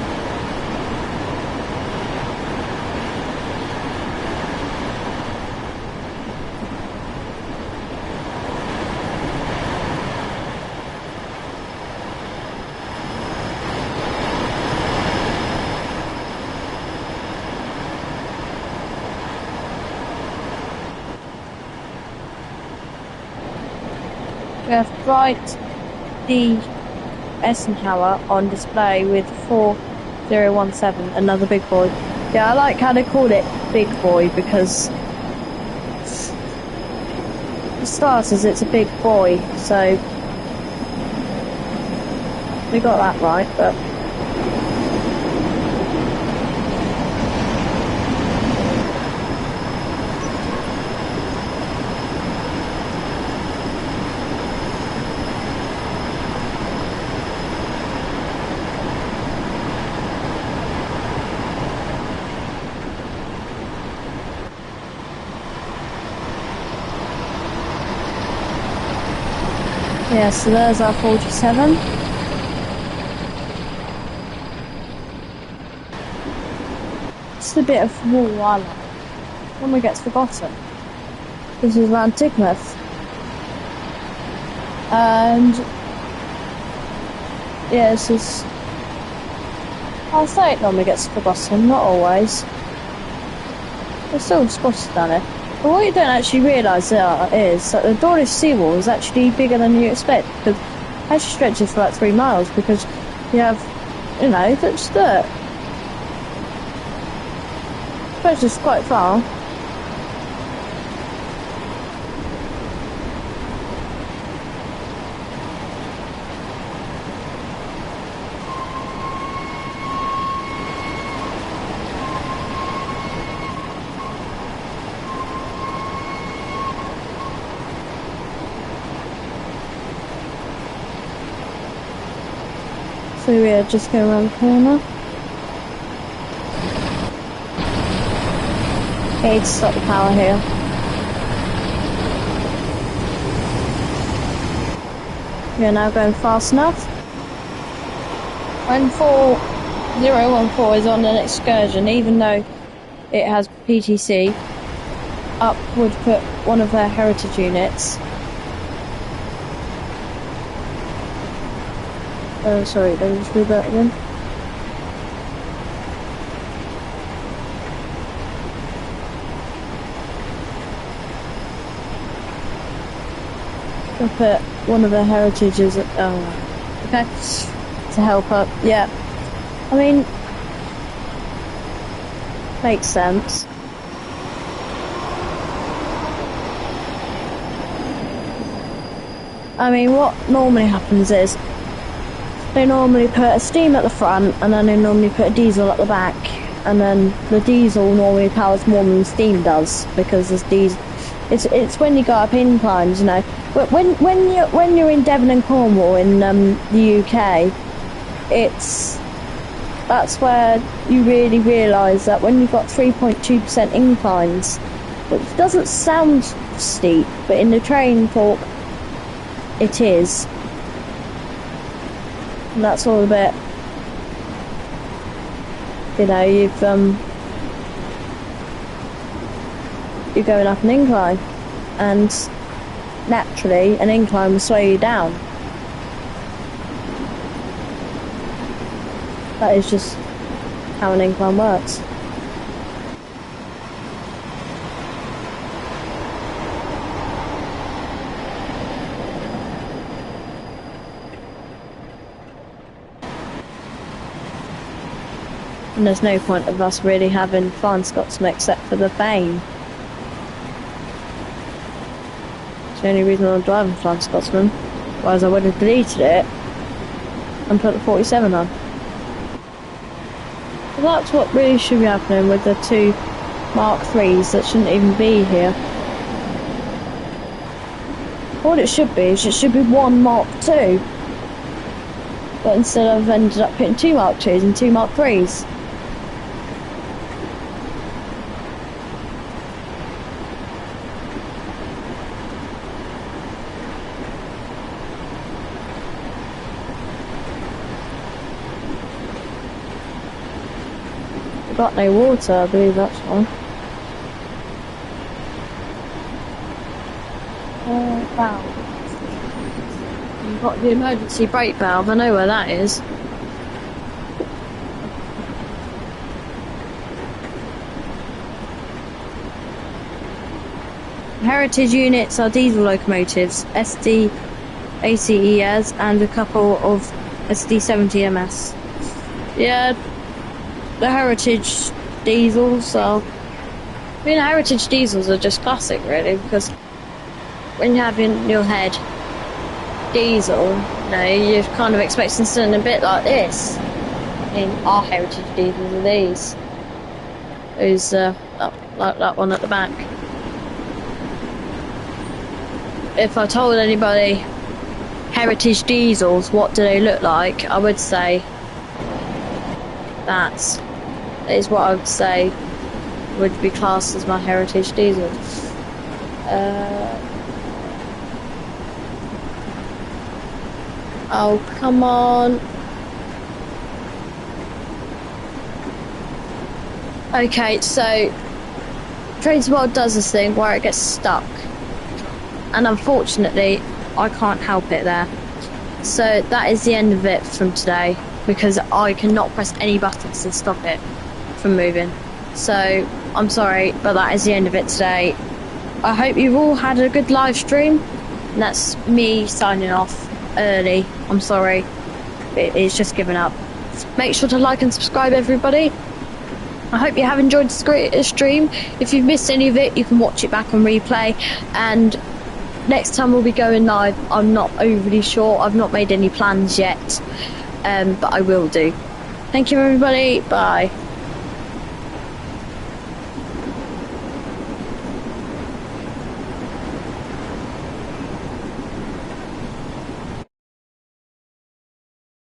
We have Bright D Eisenhower on display with 4017, another big boy. Yeah, I like how they call it Big Boy because starters, it's a big boy, so we got that right, but yeah, so there's our 47. It's a bit of wall I like. One gets forgotten. This is around Tigmouth. And yeah, this is, I'll say it normally gets forgotten, not always. There's still spots down there. But what you don't actually realise is that the Dawlish seawall is actually bigger than you expect, because it actually stretches for like 3 miles, because you have, you know, that's dirt. It stretches quite far. So we are just going around the corner. Okay, to stop the power here. We are now going fast enough. When 4014 is on an excursion, even though it has PTC, up would put one of their heritage units. Oh, sorry, let me just read that again. I'll put one of the heritages, okay, to help up, yeah. I mean, makes sense. I mean, what normally happens is, they normally put a steam at the front, and then they normally put a diesel at the back, and then the diesel normally powers more than the steam does, because there's diesel. It's when you go up inclines, you know. When you're in Devon and Cornwall in the UK, that's where you really realise that when you've got 3.2% inclines, which doesn't sound steep, but in the train talk, it is. And that's all a bit, you know, you're going up an incline, and naturally an incline will slow you down. That is just how an incline works. And there's no point of us really having Flying Scotsman except for the Bane. It's the only reason I'm driving Flying Scotsman. Otherwise I would have deleted it and put the 47 on. So that's what really should be happening with the 2 Mark IIIs that shouldn't even be here. What it should be is it should be 1 Mark II. But instead I've ended up putting 2 Mark IIs and 2 Mark IIIs. Got no water, I believe that's why. Valve. You've got the emergency brake valve, I know where that is. Heritage units are diesel locomotives, SD ACES and a couple of SD70MS. Yeah. The heritage diesels are... I mean, heritage diesels are just classic, really, because when you have in your head diesel, you're kind of expecting something a bit like this. I mean, our heritage diesels are these. Those, like that one at the back. If I told anybody heritage diesels, what do they look like, I would say that is what I would say would be classed as my heritage diesel. Oh, come on. Okay, so Trains World does this thing where it gets stuck. And unfortunately, I can't help it there. So that is the end of it from today, because I cannot press any buttons to stop it from moving. So I'm sorry, but that is the end of it today. I hope you've all had a good live stream. And that's me signing off early. I'm sorry. It's just given up. Make sure to like and subscribe, everybody. I hope you have enjoyed the stream. If you've missed any of it, you can watch it back on replay. And next time we'll be going live, I'm not overly sure. I've not made any plans yet, but I will do. Thank you, everybody. Bye.